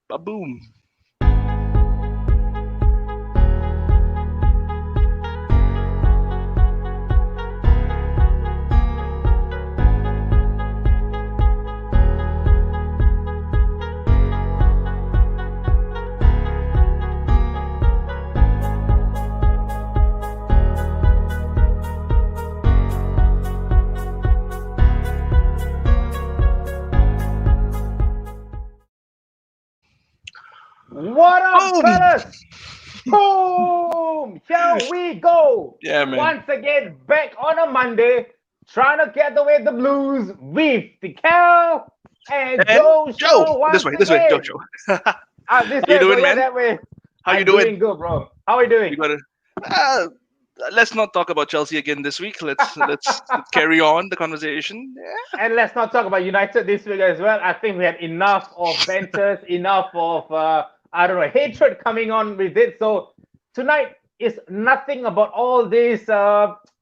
Ba-boom. What up, Boom! fellas? Boom! Here we go. Yeah, man. Once again, back on a Monday, trying to get away the blues with the Cal and Joe show once This way, again. Joe. This How you way, bro. doing, Yeah, man? that way. How you I'm doing? doing good, bro. How are you doing? You gotta. Let's not talk about Chelsea again this week. Let's carry on the conversation. Yeah. And let's not talk about United this week as well. I think we had enough of banters, enough of I don't know, hatred coming on with it. So tonight is nothing about all this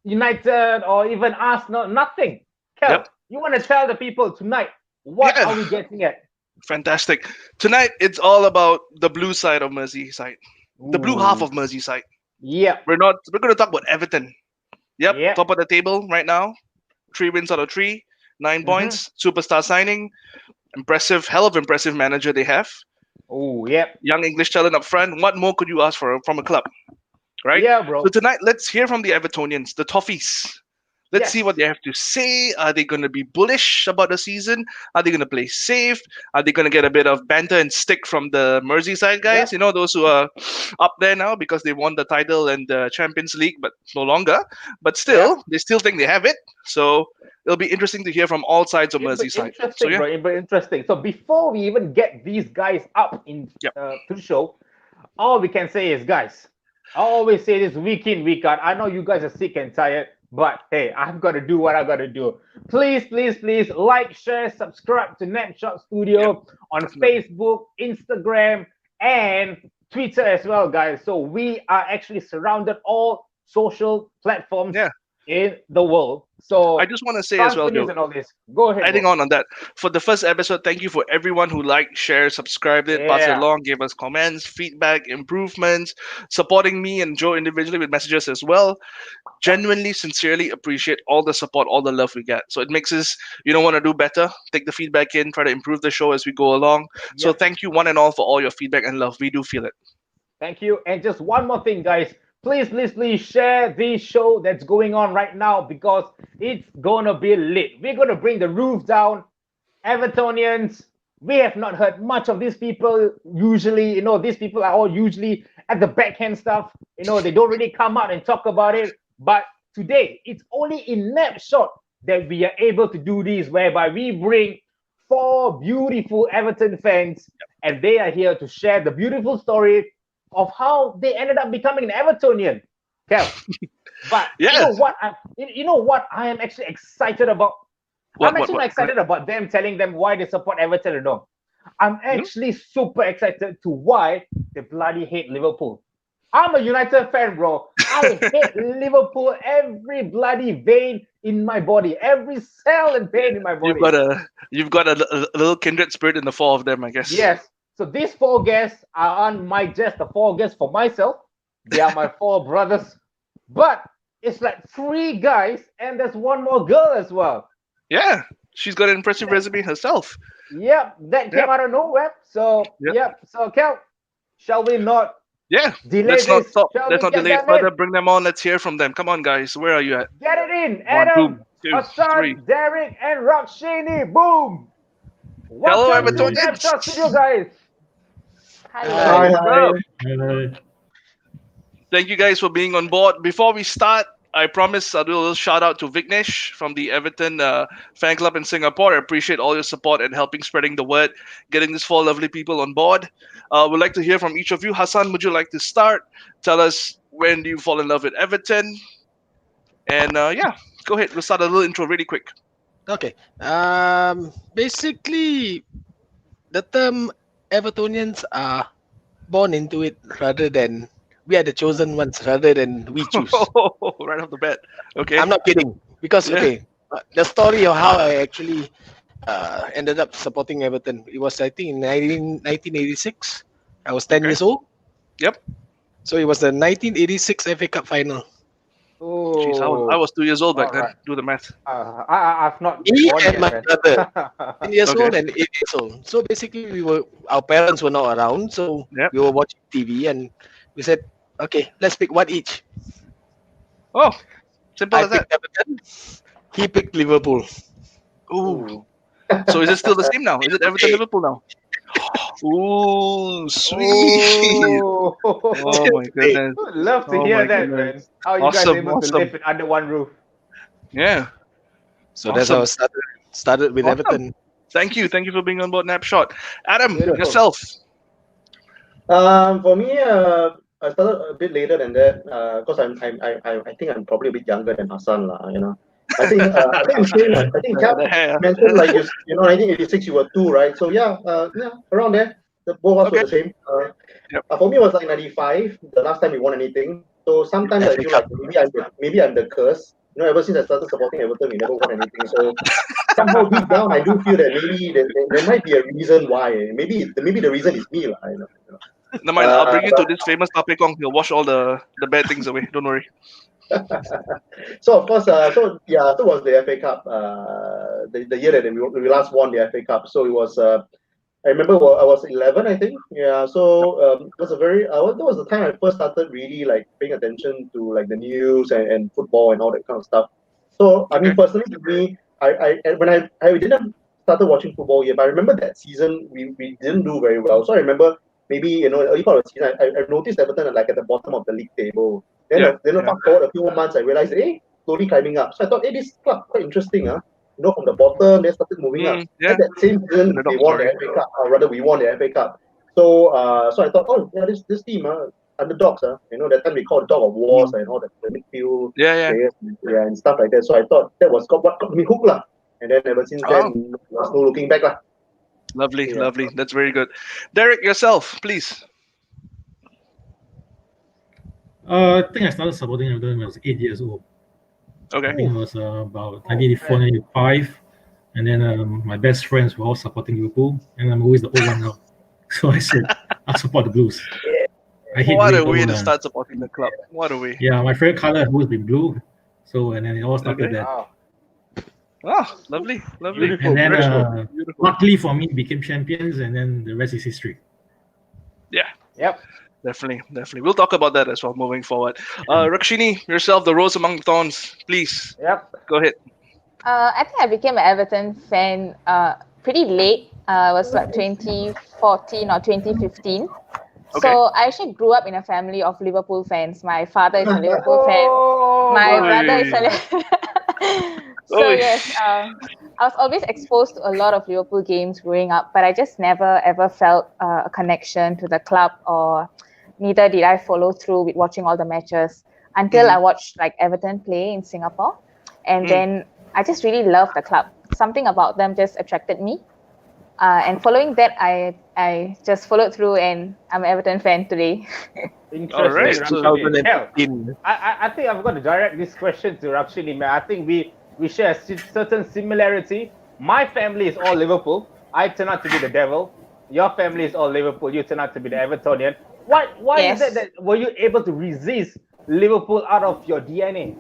United or even Arsenal. Nothing. Kel, Yep. you want to tell the people tonight what Yeah. are we getting at? Fantastic. Tonight it's all about the blue side of Merseyside, the blue half of Merseyside. Yeah. We're going to talk about Everton. Yep. Yeah. Top of the table right now. 3 wins out of 3, 9 points. Superstar signing. Hell of impressive manager they have. Oh, yep. Young English talent up front. What more could you ask for from a club? Right? Yeah, bro. So tonight, let's hear from the Evertonians, the toffees. Let's Yes. see what they have to say. Are they going to be bullish about the season? Are they going to play safe? Are they going to get a bit of banter and stick from the Merseyside guys? Yep. You know, those who are up there now because they won the title and the Champions League, but no longer. But still, they still think they have it. So it'll be interesting to hear from all sides of Merseyside. Interesting, So yeah, bro. Interesting. So before we even get these guys up in Yep. to the show, all we can say is, guys, I always say this week in, week out. I know you guys are sick and tired, but hey, I've got to do what I've got to do. Please, please, please like, share, subscribe to Napshot Studio on Facebook, Instagram, and Twitter as well, guys. So we are actually surrounded all social platforms Yeah. in the world. So I just want to say as well, transfer news Joe, and all this. Go ahead. adding bro. on that, for the first episode, thank you for everyone who liked, shared, subscribed it, passed it Yeah. along, gave us comments, feedback, improvements, supporting me and Joe individually with messages as well. Genuinely, sincerely appreciate all the support, all the love we get. So it makes us, want to do better, take the feedback in, try to improve the show as we go along. So Yep. thank you one and all for all your feedback and love. We do feel it. Thank you. And just one more thing, guys. Please, please, please share this show that's going on right now because it's gonna be lit. We're gonna bring the roof down. Evertonians, we have not heard much of these people usually. These people are all usually at the backhand stuff. They don't really come out and talk about it. But today, it's only in Napshot that we are able to do this, whereby we bring 4 beautiful Everton fans, and they are here to share the beautiful story of how they ended up becoming an Evertonian. Kel. But Yes. you know what I am actually excited about? I'm actually not excited about them telling them why they support Everton or no. I'm actually super excited to why they bloody hate Liverpool. I'm a United fan, bro. I hate Liverpool every bloody vein in my body, every cell and vein in my body. You've got a little kindred spirit in the 4 of them, I guess. Yes. So these 4 guests aren't just the 4 guests for myself. They are my 4 brothers. But it's like 3 guys and there's 1 more girl as well. Yeah, she's got an impressive resume herself. Yep, that came out of nowhere. So So Kel, shall we not? Yeah, delay let's not this? stop. Shall Let's we not get delay it them further. in? Bring them on. Let's hear from them. Come on, guys. Where are you at? Get it in, 1, Adam, 2, Hassan, 3. Derek, and Rakshini. Boom! Hello, Welcome to Evertonians. Napshot Studio, guys. Hi. Thank you guys for being on board. Before we start, I promise I'll do a little shout out to Vignesh from the Everton fan club in Singapore. I appreciate all your support and helping spreading the word, getting these 4 lovely people on board. We'd like to hear from each of you. Hassan, would you like to start? Tell us, when do you fall in love with Everton? And go ahead. We'll start a little intro really quick. Okay. Basically, the term Evertonians are born into it rather than we are the chosen ones rather than we choose. Right off the bat. Okay. I'm not kidding because the story of how I actually ended up supporting Everton. It was, I think, in 1986. I was 10 Okay. years old. Yep. So it was the 1986 FA Cup final. Jeez, I Oh, was 2 years old back all then. right. Do the math. I've not been Me born and yet, my man. brother, 10 years Okay. old and 8 years old. So basically, our parents were not around. So Yep. we were watching TV and we said, okay, let's pick one each. Oh, simple I as that. picked Everton. He picked Liverpool. Ooh. Ooh. So is it still the same now? Is it Everton Okay. Liverpool now? Ooh, sweet. Oh, Oh my Hey, goodness. love to Oh hear my that, man. goodness. How are you guys Awesome, able to awesome. live it under one roof? Yeah, so that's how awesome. I started with Awesome. Everton. Thank you. Thank you for being on board Napshot. Adam, Beautiful. yourself. For me, I started a bit later than that because I think I'm probably a bit younger than Hassan lah. I think I'm saying I think Cap The hair. mentioned like 1986 you were two, right? So yeah, around there. The both of us were Okay. the same. Yep. For me it was like 95, the last time we won anything. So sometimes I FA feel Cup. like maybe I'm the curse. Ever since I started supporting Everton, we never won anything. So somehow deep down, I do feel that maybe there might be a reason why. Maybe the reason is me, lah. Never mind. I'll bring you to But this famous Tapekong. He'll wash all the bad things away. Don't worry. so of course, so was the FA Cup. The year that we last won the FA Cup. So it was. I remember I was 11, I think. Yeah. So it was that was the time I first started really like paying attention to like the news and football and all that kind of stuff. So I Okay. mean, personally to me, when I didn't started watching football yet, but I remember that season we didn't do very well. So I remember maybe early part of the season I noticed Everton like at the bottom of the league table. Then Yeah. fast forward a few more months, I realized, slowly climbing up. So I thought, this club quite interesting, from the bottom, they started moving up. Yeah. And that same season, Underdog they won story. the FA Cup, or rather, we won the FA Cup. So, so I thought, this team, underdogs, that time they called dog of wars and all the midfield Yeah. players, and stuff like that. So I thought that was what got me hooked, lah. And then ever since Oh, then, there's no looking back, lah. lovely, Yeah. lovely. That's very good. Derek, yourself, please. I think I started supporting Everton when I was 8 years old. I Okay. think it was about 1984, 1985. And then my best friends were all supporting Liverpool, and I'm always the old one now. So I said, I'll support the Blues. I hate What red a way gold, to start supporting the club. What a way. Yeah, my favorite color has always been blue. So, and then it all started Okay. there. Wow. Oh, lovely, lovely. Beautiful. And then, Beautiful. Beautiful. luckily for me, became champions, and then the rest is history. Yeah, Yep. definitely. We'll talk about that as well moving forward. Rakshini, yourself, the rose among the thorns, please Yep. go ahead. I think I became an Everton fan pretty late. It was like 2014 or 2015. Okay. So I actually grew up in a family of Liverpool fans. My father is a Liverpool fan. Oh, My boy. brother is a So Oi. yes, I was always exposed to a lot of Liverpool games growing up, but I just never ever felt a connection to the club, or neither did I follow through with watching all the matches until I watched like Everton play in Singapore, and then I just really loved the club. Something about them just attracted me, and following that, I just followed through, and I'm an Everton fan today. Interesting. All right, so- Rakshini. Hell, 2015. I think I'm going to direct this question to Rakshini, man. I think we share a certain similarity. My family is all Liverpool. I turn out to be the devil. Your family is all Liverpool. You turn out to be the Evertonian. Why Yes. is it that were you able to resist Liverpool out of your DNA?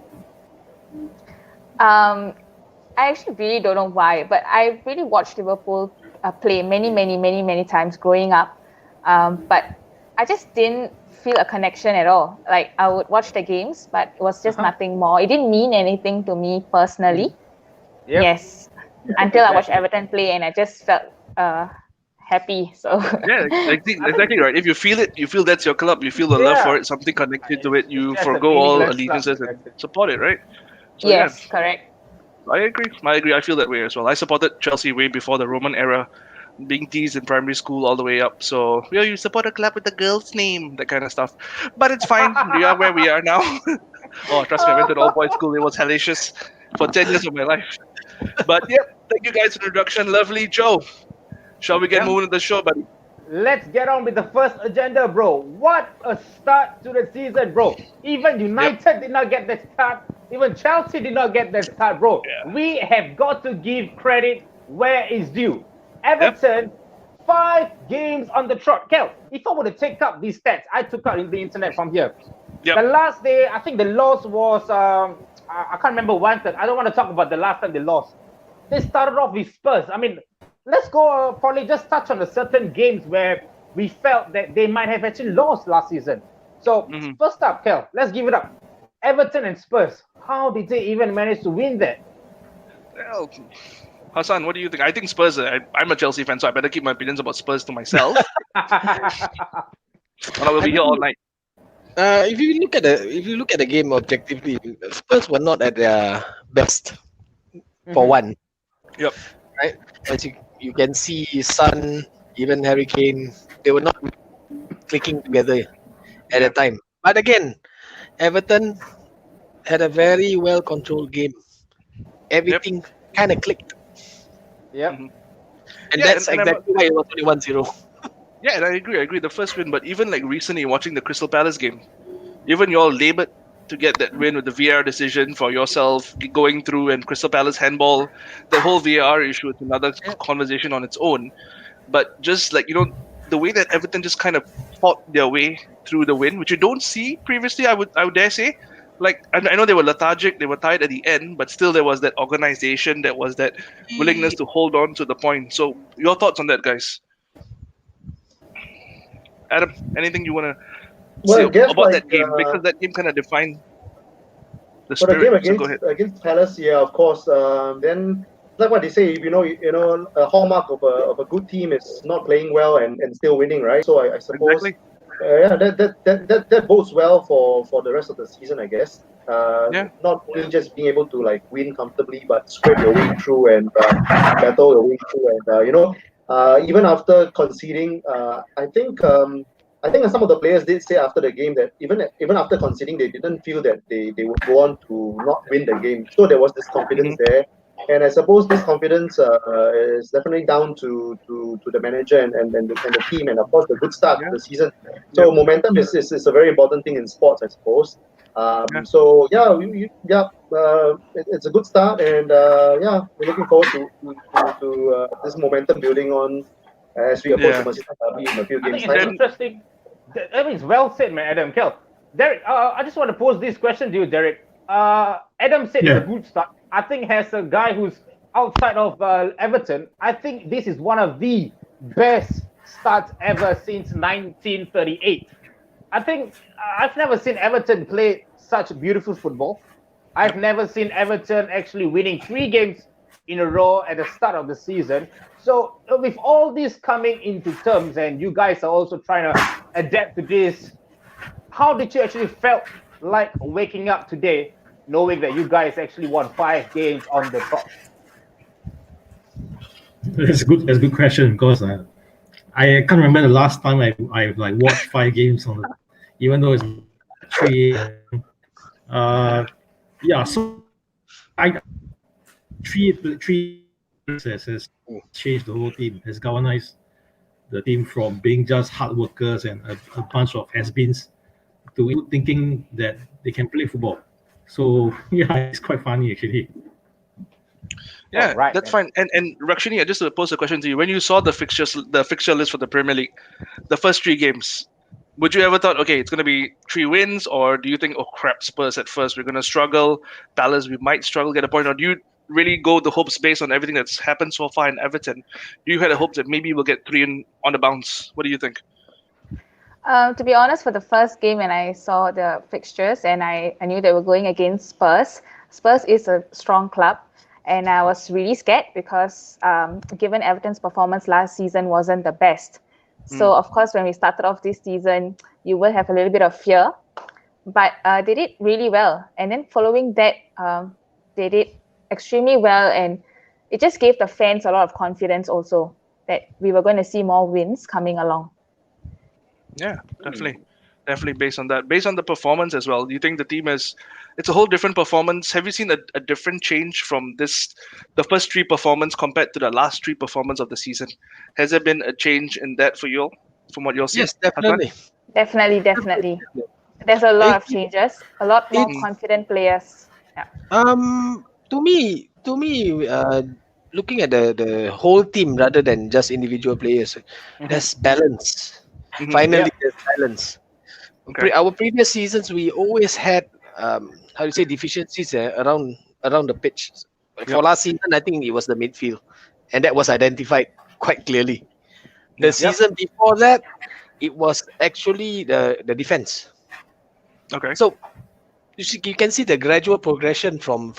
I actually really don't know why, but I really watched Liverpool play many times growing up. But I just didn't feel a connection at all. Like I would watch the games, but it was just nothing more. It didn't mean anything to me personally. Yep. Yes, until I watched Everton play, and I just felt happy. So Yeah, exactly right. If you feel it, you feel that's your club. You feel the love Yeah. for it, something connected to it. You It's just a forgo all meaningless allegiances club. and support it, right? So, yes, correct. yeah, I agree. I feel that way as well. I supported Chelsea way before the Roman era, being teased in primary school all the way up. So, you support a club with the girl's name, that kind of stuff. But it's fine. We are where we are now. Oh, trust me, I went to an all-boys school. It was hellacious for 10 years of my life. But yeah, thank you guys for the introduction. Lovely. Joe, shall we get moving to the show, buddy? Let's get on with the first agenda, bro. What a start to the season, bro. Even United did not get that start. Even Chelsea did not get that start, bro. Yeah. We have got to give credit where is due. Everton, 5 games on the trot. Kel, if I were to take up these stats, I took out in the internet from here. Yep. The last day, I think the loss was, I can't remember one thing. I don't want to talk about the last time they lost. They started off with Spurs. I mean, let's go probably just touch on the certain games where we felt that they might have actually lost last season. So, first up, Kel, let's give it up. Everton and Spurs. How did they even manage to win that? Well, Hassan, what do you think? I think Spurs. I'm a Chelsea fan, so I better keep my opinions about Spurs to myself. Or I will be here all night. If you look at the game objectively, Spurs were not at their best for one. Yep. Right. As you can see, Son, even Harry Kane, they were not clicking together at the time. But again, Everton had a very well controlled game. Everything kind of clicked. Yep. And that's exactly why it was only 1-0. Yeah, and I agree. The first win, but even like recently watching the Crystal Palace game, even you all labored to get that win with the VAR decision for yourself going through, and Crystal Palace handball, the whole VAR issue is another conversation on its own. But just like, the way that Everton just kind of fought their way through the win, which you don't see previously, I would dare say. Like, I know they were lethargic, they were tired at the end, but still there was that organization, there was that willingness to hold on to the point. So, your thoughts on that, guys? Adam, anything you want to say about that game? Because that game kind of defined the spirit. For the game go ahead. against Palace, yeah, of course. Then, like what they say, a hallmark of a good team is not playing well and still winning, right? So I suppose, Exactly. that bodes well for the rest of the season, I guess. Not really just being able to like win comfortably, but scrape your way through and battle your way through, and even after conceding, I think some of the players did say after the game that even after conceding, they didn't feel that they would go on to not win the game. So there was this confidence there, and I suppose this confidence is definitely down to the manager and the team, and of course the good start to the season. So momentum is a very important thing in sports, I suppose. So it's a good start, and we're looking forward to this momentum building on as we approach the Merseyside derby in a few games' I think it's time. interesting. I mean, it's well said, man, Adam. Kel, Derek, I just want to pose this question to you, Derek. Adam said it's a good start. I think as a guy who's outside of Everton, I think this is one of the best starts ever since 1938. I think I've never seen Everton play such beautiful football. I've never seen Everton actually winning 3 games in a row at the start of the season. So with all this coming into terms, and you guys are also trying to adapt to this, how did you actually felt like waking up today, knowing that you guys actually won 5 games on the trot? That's a good question, because I can't remember the last time I like watched 5 games on the, even though it's 3 a.m. So I three has changed the whole team, has galvanized the team from being just hard workers and a bunch of has-beens to thinking that they can play football. So it's quite funny actually. Yeah, right, that's man. fine. And Rakshini, I just to pose a question to you. When you saw the fixture list for the Premier League, the first 3 games, would you ever thought, okay, it's going to be 3 wins, or do you think, oh crap, Spurs at first, we're going to struggle, Palace, we might struggle, get a point, or do you really go the hopes based on everything that's happened so far in Everton? Do you had a hope that maybe we'll get 3 on the bounce? What do you think? To be honest, for the first game, when I saw the fixtures and I knew they were going against Spurs, Spurs is a strong club. And I was really scared because given Everton's performance last season wasn't the best. So, of course, when we started off this season, you will have a little bit of fear. But they did really well. And then following that, they did extremely well. And it just gave the fans a lot of confidence also that we were going to see more wins coming along. Yeah, definitely. Definitely based on that. Based on the performance as well, do you think the team it's a whole different performance? Have you seen a different change from the first 3 performance compared to the last 3 performance of the season? Has there been a change in that for you all, from what you're seeing? Yes, definitely. Definitely. There's a lot of changes, a lot more confident players. Yeah. To me, looking at the whole team rather than just individual players, there's balance. Finally, Yep. there's balance. Okay. Our previous seasons, we always had how to say deficiencies around the pitch. For Yep. last season, I think it was the midfield, and that was identified quite clearly. The Yeah. season before that, it was actually the defense. Okay. So you can see the gradual progression from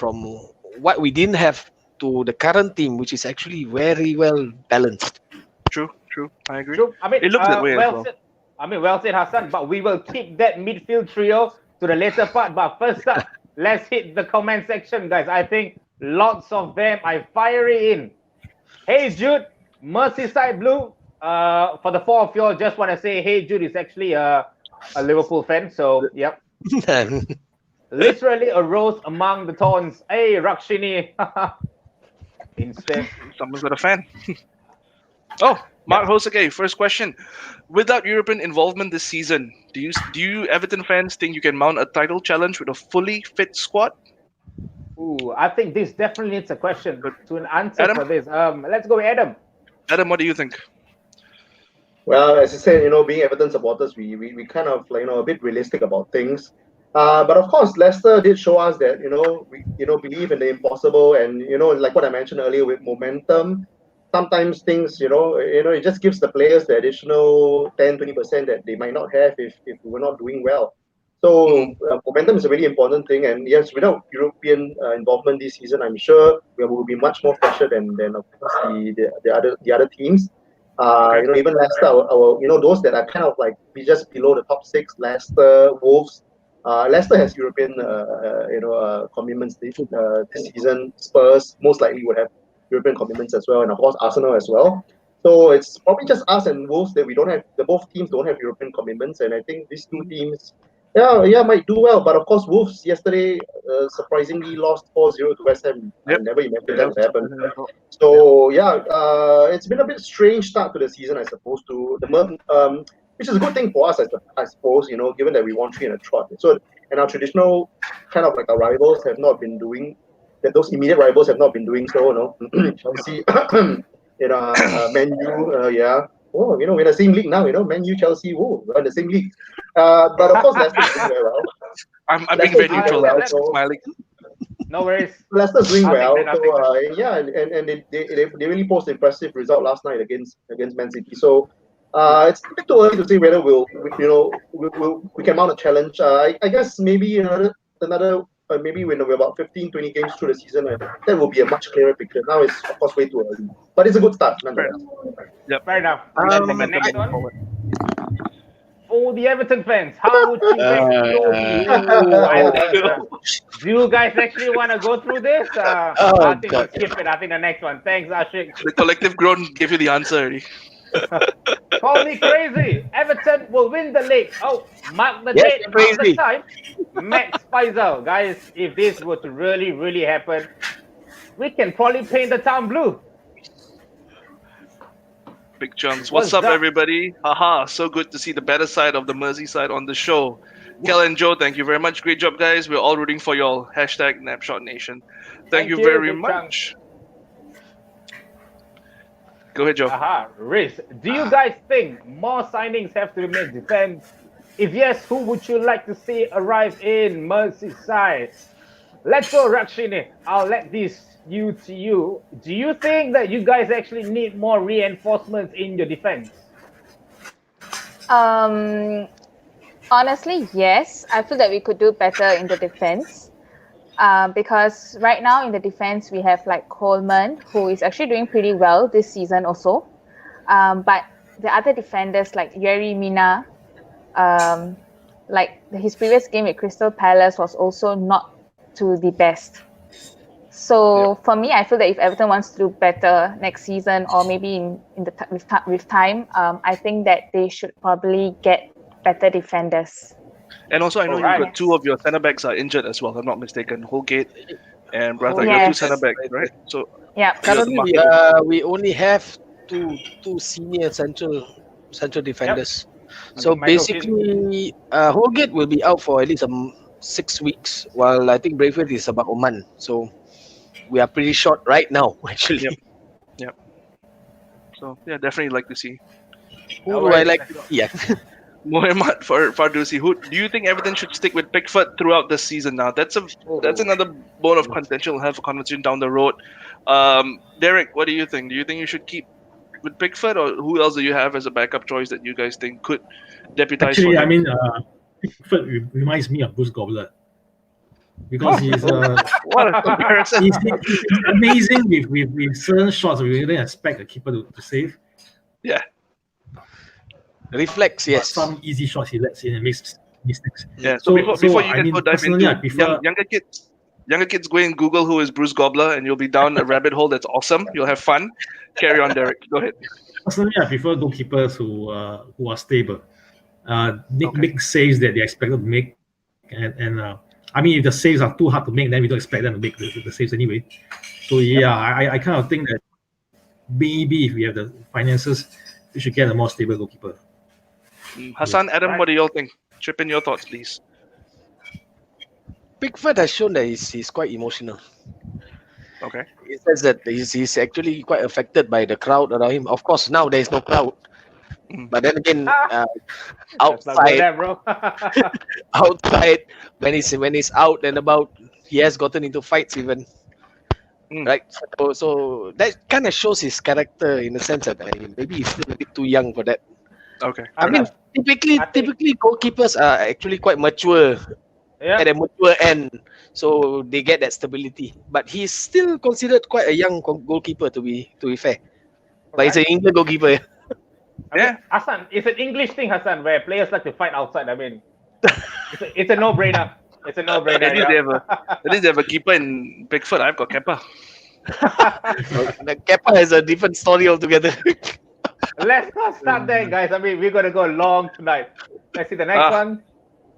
what we didn't have to the current team, which is actually very well balanced. True. I agree. True. I mean, It looks that way as well well. said. Well said, Hassan. But we will keep that midfield trio to the later part. But first up, let's hit the comment section, guys. I think lots of them are fiery in. Hey Jude, Merseyside Blue. For the four of you, all, just want to say, Hey Jude is actually a Liverpool fan. So yep, literally arose among the thorns. Hey Rakshini. Instead. Someone's got a fan. Oh, Mark Hosake, first question. Without European involvement this season, do you Everton fans think you can mount a title challenge with a fully fit squad? Ooh, I think this definitely needs a question to an answer Adam? for this. Let's go with Adam. Adam, what do you think? Well, as I said, being Everton supporters, we kind of a bit realistic about things. But of course, Leicester did show us that we believe in the impossible, and like what I mentioned earlier with momentum. Sometimes things it just gives the players the additional 10-20% that they might not have if we're not doing well. So momentum is a really important thing, and yes, without European involvement this season, I'm sure we will be much more fresher than of course the other teams. Okay. Even Leicester, our those that are kind of like be just below the top six, Leicester, Wolves. Leicester has European commitments this season. Spurs most likely would have European commitments as well, and of course Arsenal as well. So it's probably just us and Wolves that we don't have. Both teams don't have European commitments, and I think these two teams, might do well. But of course, Wolves yesterday surprisingly lost 4-0 to West Ham. Yep. I never imagined that would happen. So it's been a bit strange start to the season, I suppose. Which is a good thing for us, I suppose. Given that we won 3 in a trot. So and our traditional kind of like our rivals have not been doing that. Those immediate rivals have not been doing so. Chelsea, Man U, yeah. Oh, we're in the same league now. Man U, Chelsea, we're in the same league. But of course, Leicester's doing very well. I'm being Leicester's very doing neutral. well, That's so- smiling. No worries. Leicester's doing Nothing, well. nothing. So and they really posted an impressive result last night against Man City. So it's a bit too early to say whether we can mount a challenge. I guess maybe another maybe when we're about 15-20 games through the season, that will be a much clearer picture. Now it's of course way too early, but it's a good start nonetheless. Fair enough. Let's take the next one. For the Everton fans, how would you rate do you guys actually want to go through this? I think we'll skip it. I think the next one. Thanks, Ashik. The collective groan gave you the answer already. Call me crazy. Everton will win the league. Oh, mark the Yes, date, mark the crazy. time. Max Faisal. Guys, if this were to really, really happen, we can probably paint the town blue. Big chunks. What's What's up, up? everybody? Haha, so good to see the better side of the Merseyside on the show. Kal and Joe, thank you very much. Great job, guys. We're all rooting for y'all. Hashtag Napshot Nation. Thank you very Big much. Go ahead, Joe. Aha, Riz. Do you guys think more signings have to be made defense? If yes, who would you like to see arrive in Merseyside? Let's go, Rakshini. I'll let this to you. Do you think that you guys actually need more reinforcements in your defense? Honestly, yes. I feel that we could do better in the defense. Because right now in the defense, we have like Coleman, who is actually doing pretty well this season also. But the other defenders like Yerry Mina, like his previous game at Crystal Palace was also not to the best. So for me, I feel that if Everton wants to do better next season, or maybe with time, I think that they should probably get better defenders. And also, I know Alright. you've got two of your centre backs are injured as well, if I'm not mistaken. Holgate and Brother. Oh, You're two yes. centre backs, right? So Yeah. Currently, we only have two senior central defenders. So Michael basically, Holgate will be out for at least 6 weeks, while I think Braithwaite is about a month. So we are pretty short right now, actually. Yep. So yeah, definitely like to see. Who All do I right, like let's to go. see? Yeah. Mohammad for Fardusi, who do you think Everton should stick with Pickford throughout the season? Now that's Oh. another bone of contention. We'll have a conversation down the road. Derek, what do you think? Do you think you should keep with Pickford, or who else do you have as a backup choice that you guys think could deputize for Actually, I him? mean, Pickford reminds me of Bruce Gobbler because What a comparison! he's amazing with certain shots we didn't expect a keeper to save, Yeah, Reflex, but yes. some easy shots he lets in and makes mistakes. yeah. So So before you I guys go mean, dive personally, I into prefer. younger kids go and Google who is Bruce Gobbler, and you'll be down a rabbit hole that's awesome. You'll have fun. Carry on, Derek. Go ahead. Personally, I prefer goalkeepers who are stable, make Okay. saves that they're expected to make, and I mean, if the saves are too hard to make, then we don't expect them to make the saves anyway. So yeah, I kind of think that maybe if we have the finances, we should get a more stable goalkeeper. Hassan, Adam, Right. what do y'all think? Chip in your thoughts, please. Pickford has shown that he's quite emotional. Okay. He says that he's actually quite affected by the crowd around him. Of course, now there is no crowd. Mm. But then again, Let's not go outside, there, bro. outside when he's out and about, he has gotten into fights even. Mm. Right, so that kind of shows his character in the sense that maybe he's still a bit too young for that. Okay. I mean, typically, I think- goalkeepers are actually quite mature Yeah. at a mature end, so they get that stability. But he's still considered quite a young goalkeeper to be fair. But he's an England goalkeeper. I mean, Yeah. Hassan, it's an English thing, Hassan, where players like to fight outside. I mean, it's a no-brainer. It's a no-brainer. At least, Yeah. they have a keeper in Pickford. I've got Kepa. The Kepa has a different story altogether. Let's not start there, guys. I mean, we're gonna go long tonight. Let's see the next one.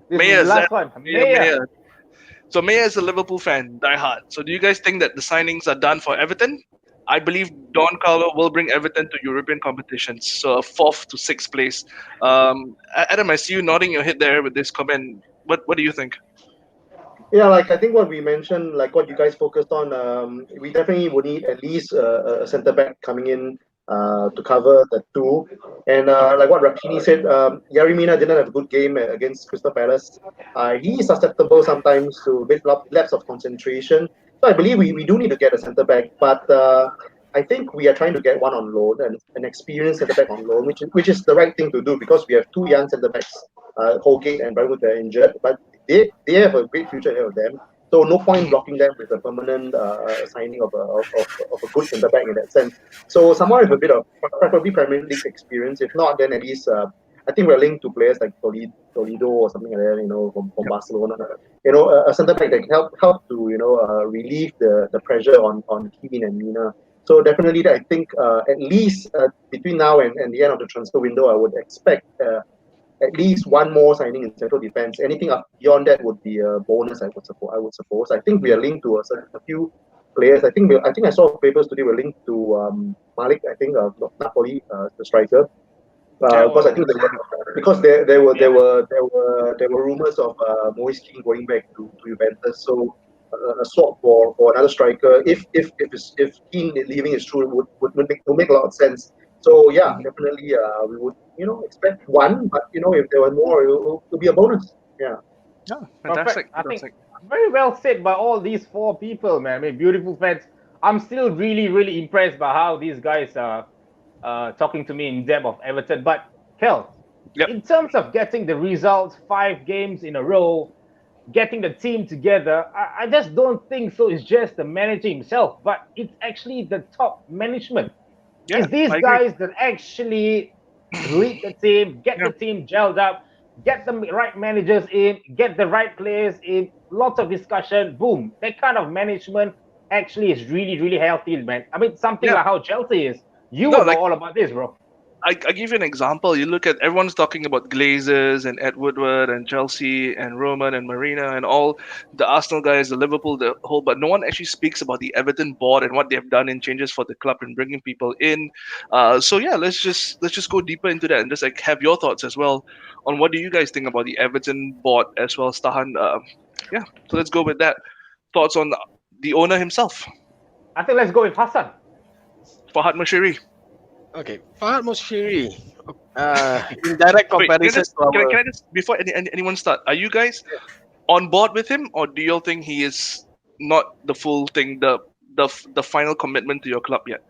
This Mayor, is the last one. Mayor. So Mayor is a Liverpool fan, die hard. So do you guys think that the signings are done for Everton? I believe Don Carlo will bring Everton to European competitions, so a 4th to 6th place. Adam, I see you nodding your head there with this comment. What do you think? Yeah, like I think what we mentioned, like what you guys focused on, we definitely would need at least a centre back coming in to cover the two. And like what Rakini said, Yari Mina didn't have a good game against Crystal Palace. He is susceptible sometimes to a bit lapse of concentration. So I believe we do need to get a centre back, but I think we are trying to get one on loan and an experienced centre back on loan, which is the right thing to do because we have two young centre backs, Holgate and Brightwood, that are injured, but they have a great future ahead of them. So no point blocking them with a permanent signing of a good centre back in that sense. So someone with a bit of preferably Premier League experience. If not, then at least I think we're linked to players like Toledo or something like that. You know, from Barcelona. You know, a centre back that can help to relieve the pressure on Keane and Mina. So definitely, I think at least between now and the end of the transfer window, I would expect at least one more signing in central defense. Anything up beyond that would be a bonus, I would suppose. I think we are linked to a few players. I think I saw papers today were linked to Malik. I think Napoli, the striker. Because I think there were rumors of Moise Kean going back to Juventus. So a swap for another striker, if Kean leaving is true, would make a lot of sense. So yeah, definitely we would expect one, but if there were more, it'll be a bonus. Yeah. Yeah, fantastic. I think very well said by all these four people, man. I mean, beautiful fans. I'm still really, really impressed by how these guys are talking to me in depth of Everton. But Kel, in terms of getting the results, 5 games in a row, getting the team together, I just don't think so. It's just the manager himself, but it's actually the top management. Yeah, It's these I agree. guys that actually lead the team, get the team gelled up, get the right managers in, get the right players in, lots of discussion, boom. That kind of management actually is really, really healthy, man. I mean, something like how Chelsea is. You would know all about this, bro. I give you an example. You look at everyone's talking about Glazers and Ed Woodward and Chelsea and Roman and Marina and all the Arsenal guys, the Liverpool, the whole, but no one actually speaks about the Everton board and what they've done in changes for the club and bringing people in. So yeah, let's just go deeper into that and just like have your thoughts as well on what do you guys think about the Everton board as well, Stahan. Yeah, so let's go with that. Thoughts on the owner himself. I think let's go with Hassan. Fahad Moshiri. Okay, Fahad Moshiri. In direct Wait, comparison to our, can I just before anyone start? Are you guys on board with him, or do you all think he is not the full thing, the final commitment to your club yet?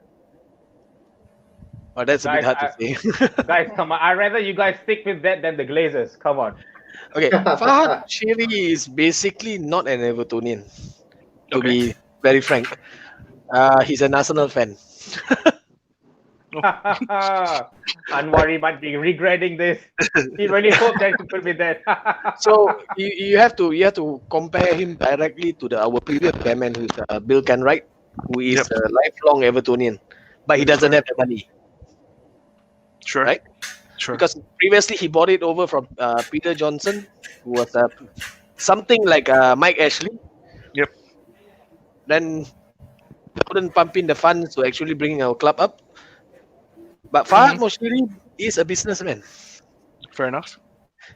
oh, that's a bit Guys, hard to say. guys, come on. I'd rather you guys stick with that than the Glazers. Come on. Okay, Fahad Moshiri is basically not an Evertonian, to Okay. be very frank. He's an Arsenal fan. Anwari might be regretting this. He really hoped that he could be there. So you have to compare him directly to our previous chairman, who's Bill Canwright, who is Yep. a lifelong Evertonian, but he doesn't have the money, Sure. right? Sure. Because previously he bought it over from Peter Johnson, who was something like Mike Ashley. Yep. Then couldn't pump in the funds to actually bring our club up. But Fahad Moshiri is a businessman. Fair enough.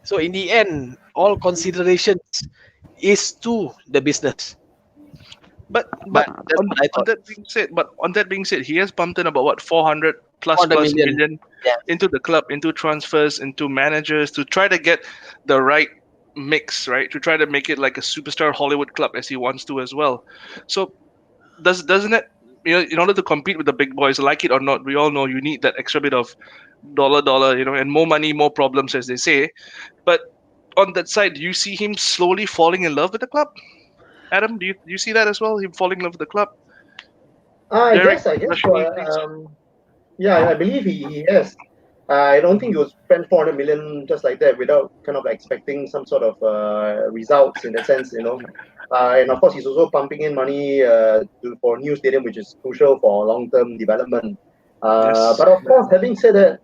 So in the end, all considerations is to the business. But But that's what I thought. on that being said, he has pumped in about what 400 plus 400 million. million Yeah. into the club, into transfers, into managers to try to get the right mix, right? To try to make it like a superstar Hollywood club as he wants to as well. So doesn't it, in order to compete with the big boys, like it or not, we all know you need that extra bit of dollar, and more money, more problems, as they say. But on that side, do you see him slowly falling in love with the club? Adam, do you see that as well? Him falling in love with the club? I Derek, guess. Rashmi, please. Yeah, I believe he has. I don't think he would spend 400 million just like that without kind of expecting some sort of results in that sense. And of course, he's also pumping in money for a new stadium, which is crucial for long-term development. Yes. But of course, having said that,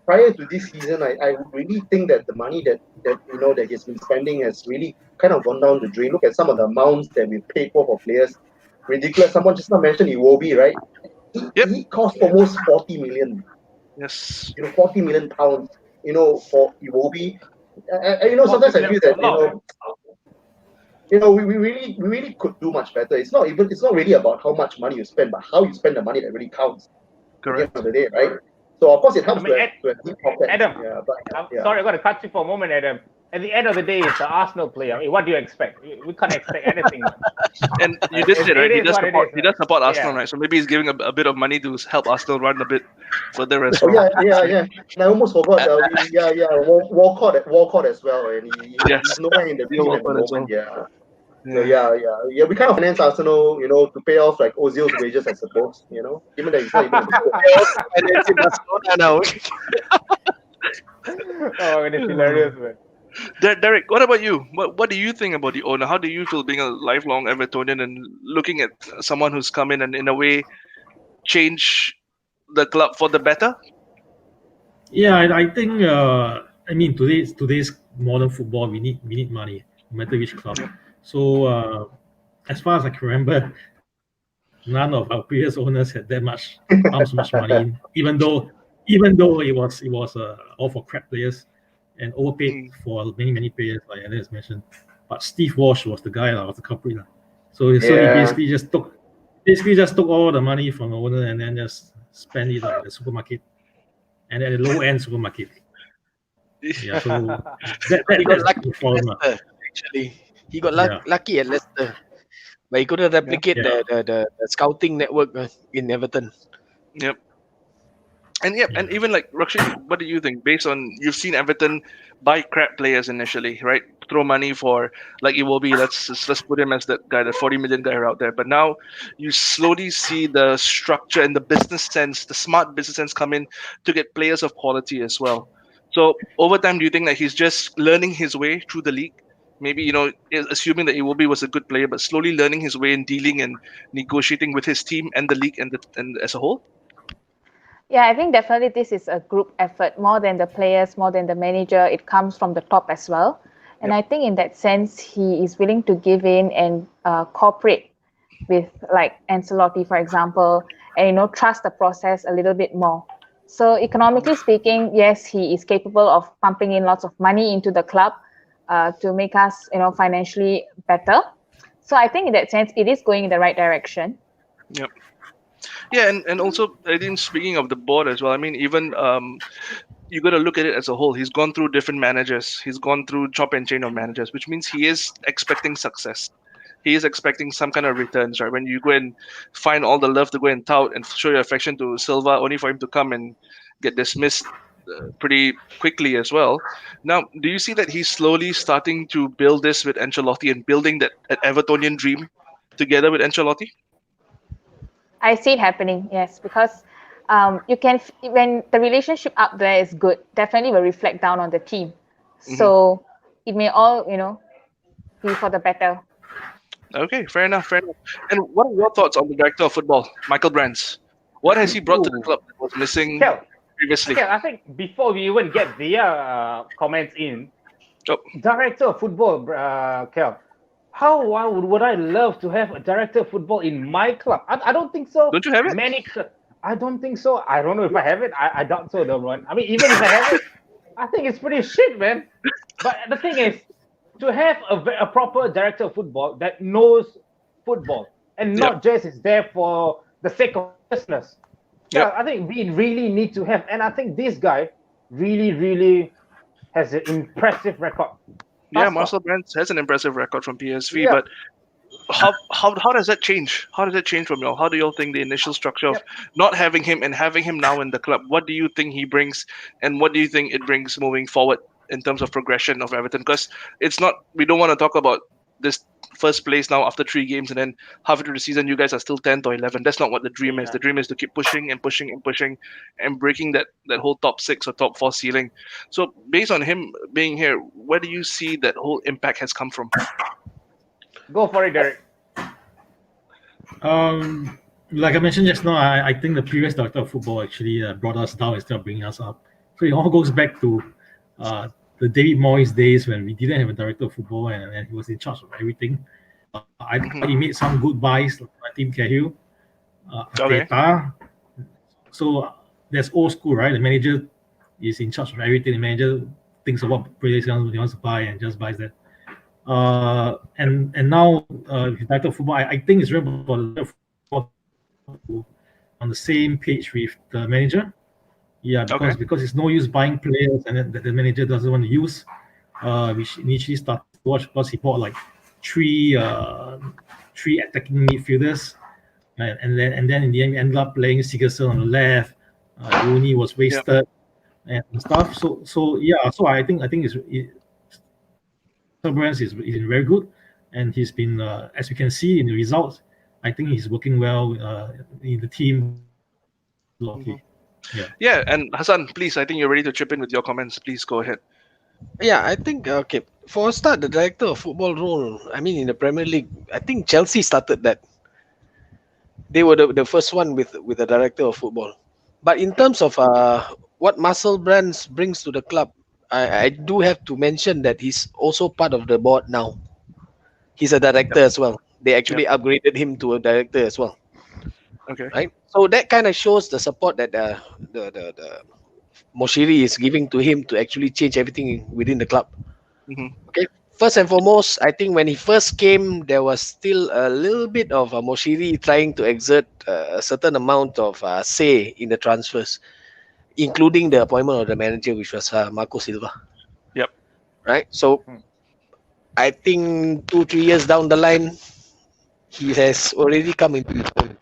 prior to this season, I really think that the money that he's been spending has really kind of gone down the drain. Look at some of the amounts that we paid for players. Ridiculous. Someone just now mentioned Iwobi, right? Yep. He cost almost 40 million. Yes. 40 million pounds, for Iwobi. Sometimes I feel that, we really could do much better. It's not really about how much money you spend, but how you spend the money that really counts. Correct. At the end of the day, right? So of course it helps I mean, to have deep pockets. Adam, Yeah, I'm yeah. sorry, I'm going to cut you for a moment, Adam. At the end of the day, it's an Arsenal player. I mean, what do you expect? We can't expect anything. And you did say, right? It is what it is, He does support Arsenal, yeah. right? So maybe he's giving a bit of money to help Arsenal run a bit further as Oh well. yeah. And I almost forgot. Walcott as well, and Yes. he's nowhere in the Theo team at the Walcott as moment. well. Yeah. So yeah. We kind of finance Arsenal, to pay off like Ozil's wages, I suppose. Given that he's not even. And it's in Barcelona now. Oh, it is hilarious, man. Derek, what about you? What do you think about the owner? How do you feel being a lifelong Evertonian and looking at someone who's come in and in a way change the club for the better? Yeah, I think. I mean, today's modern football, we need money, no matter which club. So, as far as I can remember, none of our previous owners had that much money in, even though it was all for crap players and overpaid for many players, like Alex mentioned. But Steve Walsh was the guy that was the culprit. So he basically just took all the money from the owner and then just spent it at the supermarket and at the low end supermarket. Yeah, so He got that's lucky the at problem. Leicester, actually. He got Yeah. lucky at Leicester. But he couldn't replicate Yeah. the scouting network in Everton. Yep. And and even like Rakshin, what do you think? Based on you've seen Everton buy crap players initially, right? Throw money for like Iwobi. Let's put him as that guy, the 40 million guy out there. But now you slowly see the structure and the business sense, the smart business sense come in to get players of quality as well. So over time, do you think that he's just learning his way through the league? Maybe assuming that Iwobi was a good player, but slowly learning his way in dealing and negotiating with his team and the league and as a whole. Yeah, I think definitely this is a group effort more than the players, more than the manager. It comes from the top as well. And I think in that sense, he is willing to give in and cooperate with like Ancelotti, for example, and trust the process a little bit more. So economically speaking, yes, he is capable of pumping in lots of money into the club to make us, financially better. So I think in that sense, it is going in the right direction. Yep. Yeah, and also I think speaking of the board as well. I mean, even you got to look at it as a whole. He's gone through different managers. He's gone through chop and chain of managers, which means he is expecting success. He is expecting some kind of returns, right? When you go and find all the love to go and tout and show your affection to Silva, only for him to come and get dismissed pretty quickly as well. Now, do you see that he's slowly starting to build this with Ancelotti and building that Evertonian dream together with Ancelotti? I see it happening, yes, because you can when the relationship up there is good, definitely will reflect down on the team. Hmm. So it may all be for the better. Okay, fair enough, fair enough. And what are your thoughts on the director of football, Michael Brands? What has he brought to the Ooh. club that was missing Kel, previously? Kel, I think before we even get the comments in, Oh, director of football, Kel, how would I love to have a director of football in my club? I don't think so. don't you have it? I don't think so. I don't know if I have it. I doubt so, though, Ron. I mean, even if I have it, I think it's pretty shit, man. But the thing is, to have a proper director of football that knows football and Yep. not just is there for the sake of business. Yep. Yeah, I think we really need to have, and I think this guy really, really has an impressive record. Yeah, Thus far. Marcel Brands has an impressive record from PSV, Yeah. but how does that change? How does that change from y'all? How do y'all think the initial structure of Yep. not having him and having him now in the club? What do you think he brings, and what do you think it brings moving forward in terms of progression of Everton? Because it's not we don't want to talk about this first place now after 3 games and then halfway through the season you guys are still 10th or 11th. That's not what the dream is. Yeah. The dream is to keep pushing and pushing and pushing and breaking that whole top 6 or top 4 ceiling. So based on him being here, where do you see that whole impact has come from? Go for it, Derek. Like I mentioned just now, I think the previous director of football actually brought us down instead of bringing us up. So it all goes back to the David Moyes days when we didn't have a director of football and he was in charge of everything. I thought he made some good buys like Team Cahill, Okay. Arteta. So that's old school, right? The manager is in charge of everything. The manager thinks of what players he wants to buy and just buys that. And now with director of football, I think it's very important to on the same page with the manager. Yeah, because it's no use buying players and then the manager doesn't want to use. We initially started to watch because he bought like three attacking midfielders, and then in the end we ended up playing Sigurdsson on the left. Rooney was wasted and stuff. So I think Brands is very good, and he's been as we can see in the results. I think he's working well in the team. Yeah, and Hassan, please, I think you're ready to chip in with your comments. Please go ahead. Yeah, I think okay. For a start, the director of football role, I mean, in the Premier League, I think Chelsea started that. They were the first one with the director of football. But in terms of what Marcel Brands brings to the club, I do have to mention that he's also part of the board now. He's a director as well. They actually upgraded him to a director as well. Okay. Right. So that kind of shows the support that the Moshiri is giving to him to actually change everything within the club. Mhm. Okay. First and foremost, I think when he first came, there was still a little bit of Moshiri trying to exert a certain amount of say in the transfers, including the appointment of the manager, which was Marco Silva. Yep. Right. So I think 2-3 years down the line, he has already come into his own.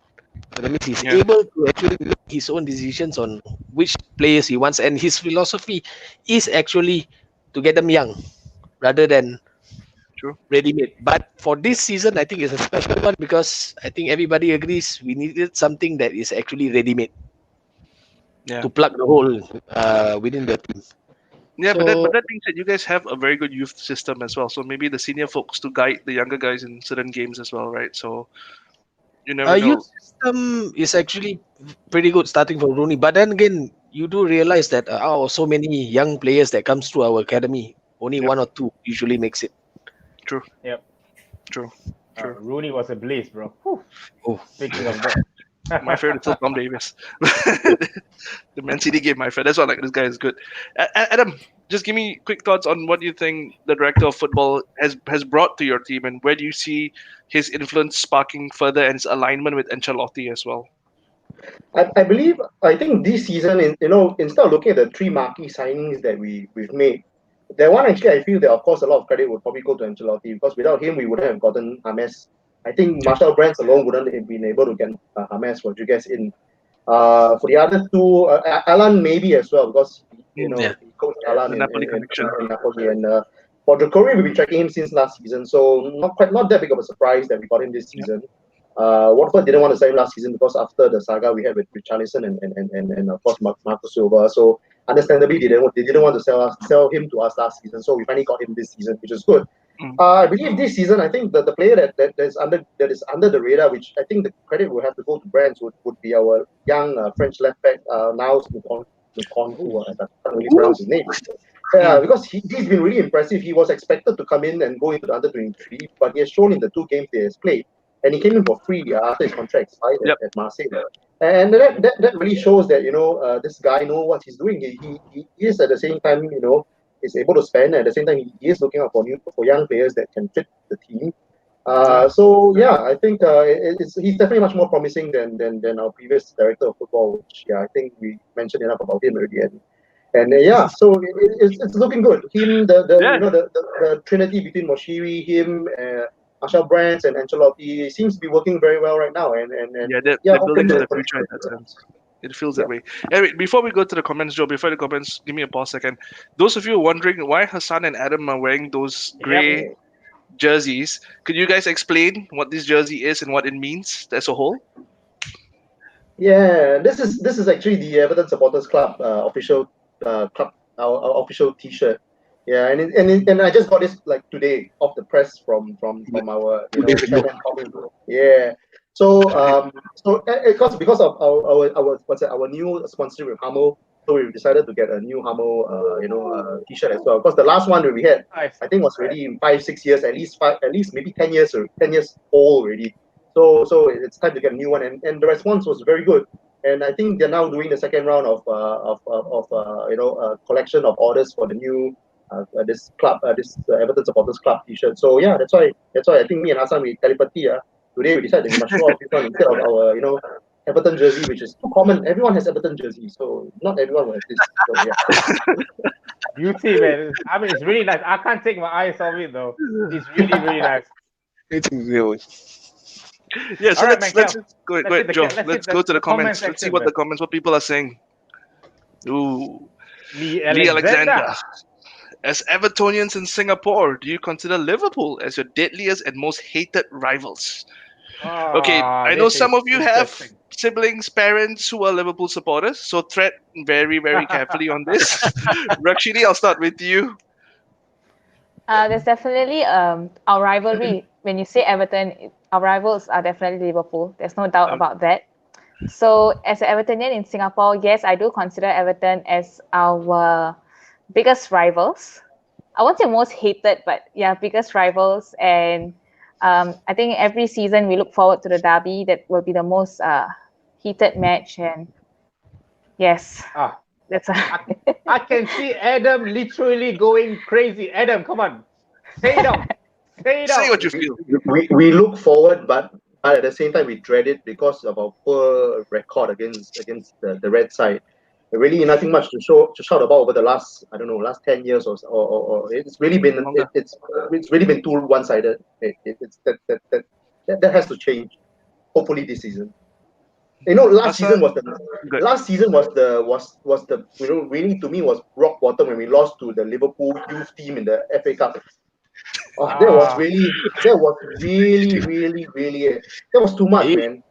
So that means he's able to actually make his own decisions on which players he wants, and his philosophy is actually to get them young rather than ready-made. But for this season, I think it's a special one because I think everybody agrees we needed something that is actually ready-made to plug the hole within the team. Yeah, but that being said, you guys have a very good youth system as well. So maybe the senior folks to guide the younger guys in certain games as well, right? So you never know. Youth system is actually pretty good starting from Rooney. But then again, you do realize that out of so many young players that comes through our academy, only one or two usually makes it. True. Yep. True. Rooney was a blaze, bro. Whew. Oh. Speaking of that. My favorite is still Tom Davis. The Man City game, my favorite. That's why like this guy is good. Adam, just give me quick thoughts on what you think the director of football has brought to your team, and where do you see his influence sparking further and his alignment with Ancelotti as well? I think this season, instead of looking at the three marquee signings that we've made, that one actually I feel that of course a lot of credit would probably go to Ancelotti, because without him we wouldn't have gotten James. I think Marshall Brands alone wouldn't have been able to get James Rodriguez in. For the other two, Alan maybe as well, because Yeah. he coached Alan The in, Napoli in, in, connection. in Napoli, and for Dracori we've been tracking him since last season, so not that big of a surprise that we got him this Yeah. season. Watford didn't want to sign him last season because after the saga we had with Richarlison and of course Marco Silva, so understandably they didn't want to sell him to us last season, so we finally got him this season, which is good. Mm. I believe this season, I think the player that is under the radar, which I think the credit will have to go to Brands, would be our young French left back, Niles Lukonku. I can't really pronounce his name. Yeah, because he's been really impressive. He was expected to come in and go into the under 23, but he has shown in the two games he has played, and he came in for free after his contract expired Yep. at Marseille. And that really shows that this guy knows what he's doing. He is at the same time is able to spend. At the same time, he is looking out for young players that can fit the team. So yeah, I think he's definitely much more promising than our previous director of football, which I think we mentioned enough about him already. And so it's looking good. Him, Yeah. the trinity between Moshiri, him, Marshall Brands, and Ancelotti seems to be working very well right now. And Yeah, they're hopefully building for they'll the continue future in to that do sense. It feels that. that way. Anyway, before we go to the comments, Joe, before the comments, give me a pause second. Those of you wondering why Hassan and Adam are wearing those gray jerseys, could you guys explain what this jersey is and what it means as a whole? Yeah, this is actually the Everton Supporters Club official club our official T-shirt. Yeah, and I just got this like today off the press from our 2 days ago. chairman Colin. Yeah. So because of our new sponsorship with Hummel, so we decided to get a new Hummel T-shirt as well. Because the last one that we had, Nice. I think was already in 5-6 years, at least maybe 10 years or 10 years old already. So it's time to get a new one, and the response was very good. And I think they're now doing the second round of collection of orders for the new this club, this Everton Supporters Club T-shirt. So yeah, that's why I think me and Hassan we telepathy. Today we decided we must show off this one instead of our Everton jersey, which is too common. Everyone has Everton jersey, so not everyone will have this. So yeah. Beauty, man. I mean, it's really nice. I can't take my eyes off it though. It's really, really nice. It's real. Yeah, so All right, let's man, let's Kel, go ahead, let's hit Joe. let's Let's hit go to the comment comments. Let's see section, what man. what people are saying. Ooh, Lee Lee Alexander. Alexander. As Evertonians in Singapore, do you consider Liverpool as your deadliest and most hated rivals? Okay, I know This some is of you have interesting. siblings, parents who are Liverpool supporters, so tread very, very carefully on this. Rakshini, I'll start with you. There's definitely our rivalry. When you say Everton, our rivals are definitely Liverpool. There's no doubt about that. So, as an Evertonian in Singapore, yes, I do consider Everton as our biggest rivals. I won't say most hated, but yeah, biggest rivals. And I think every season we look forward to the derby. That will be the most heated match. And yes, that's I can see Adam literally going crazy. Adam, come on. Say it out. Say it Say out. what you feel. We look forward, but at the same time we dread it because of our poor record against the red side. Really nothing much to shout about over the last 10 years or it's really been Longer. it's really been too one-sided. It's that has to change. Hopefully this season. Last season was Good. the really to me was rock bottom when we lost to the Liverpool youth team in the FA Cup. Oh, that was really, that was too much, man.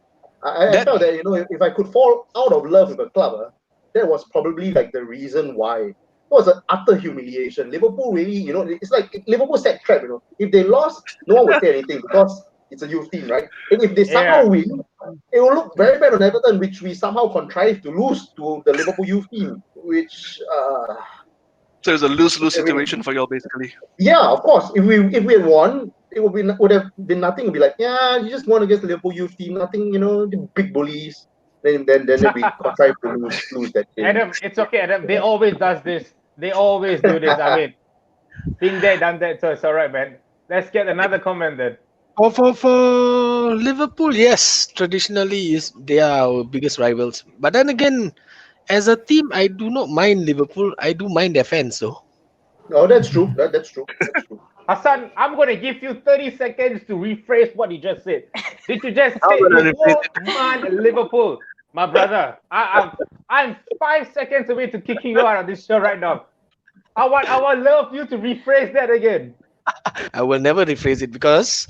I That felt that if I could fall out of love with a club, that was probably like the reason why. It was an utter humiliation. Liverpool really, it's like Liverpool set trap. If they lost, no one would say anything because it's a youth team, right? And if they somehow win, it will look very bad on Everton, which we somehow contrived to lose to the Liverpool youth team, which. So it's a lose-lose situation for y'all, basically. Yeah, of course. If we had won, it would have been nothing. It would be like, yeah, you just won against the Liverpool youth team, nothing, the big bullies. Then we contrived to lose that game. Adam, it's okay, Adam. They always does this. They always do this. I mean, been there, done that, so it's all right, man. Let's get another comment then. For Liverpool, yes, traditionally is they are our biggest rivals. But then again, as a team, I do not mind Liverpool. I do mind their fans though. Oh, that's true. That's true. That's true. Hassan, I'm going to give you 30 seconds to rephrase what you just said. Did you just How say will I you rephrase won't mind Liverpool? My brother, I'm 5 seconds away to kicking you out of this show right now. I would love you to rephrase that again. I will never rephrase it because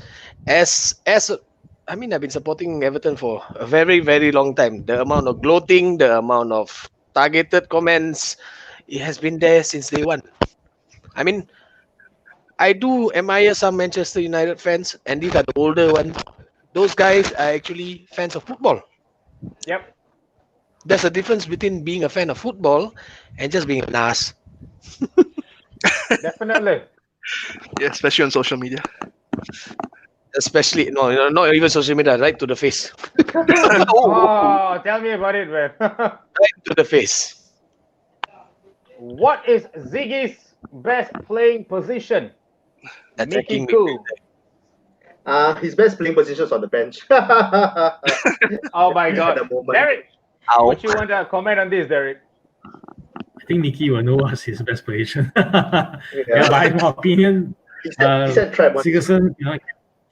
I mean I've been supporting Everton for a very very long time. The amount of gloating, the amount of targeted comments, it has been there since day one. I mean, I do admire some Manchester United fans, and these are the older ones. Those guys are actually fans of football. Yep, There's a difference between being a fan of football and just being an ass. definitely. Yeah, especially on social media. Especially no, not even social media, right to the face. Oh, tell me about it, man. Right to the face. What is Ziggy's best playing position? Attacking Mickey Cool. His best playing position is on the bench. Oh my At God. the moment. Derek, Ow. would you want to comment on this, Derek? I think Nicky will know what's his best position. Yeah, but in my opinion, He said trap once. Sigerson, he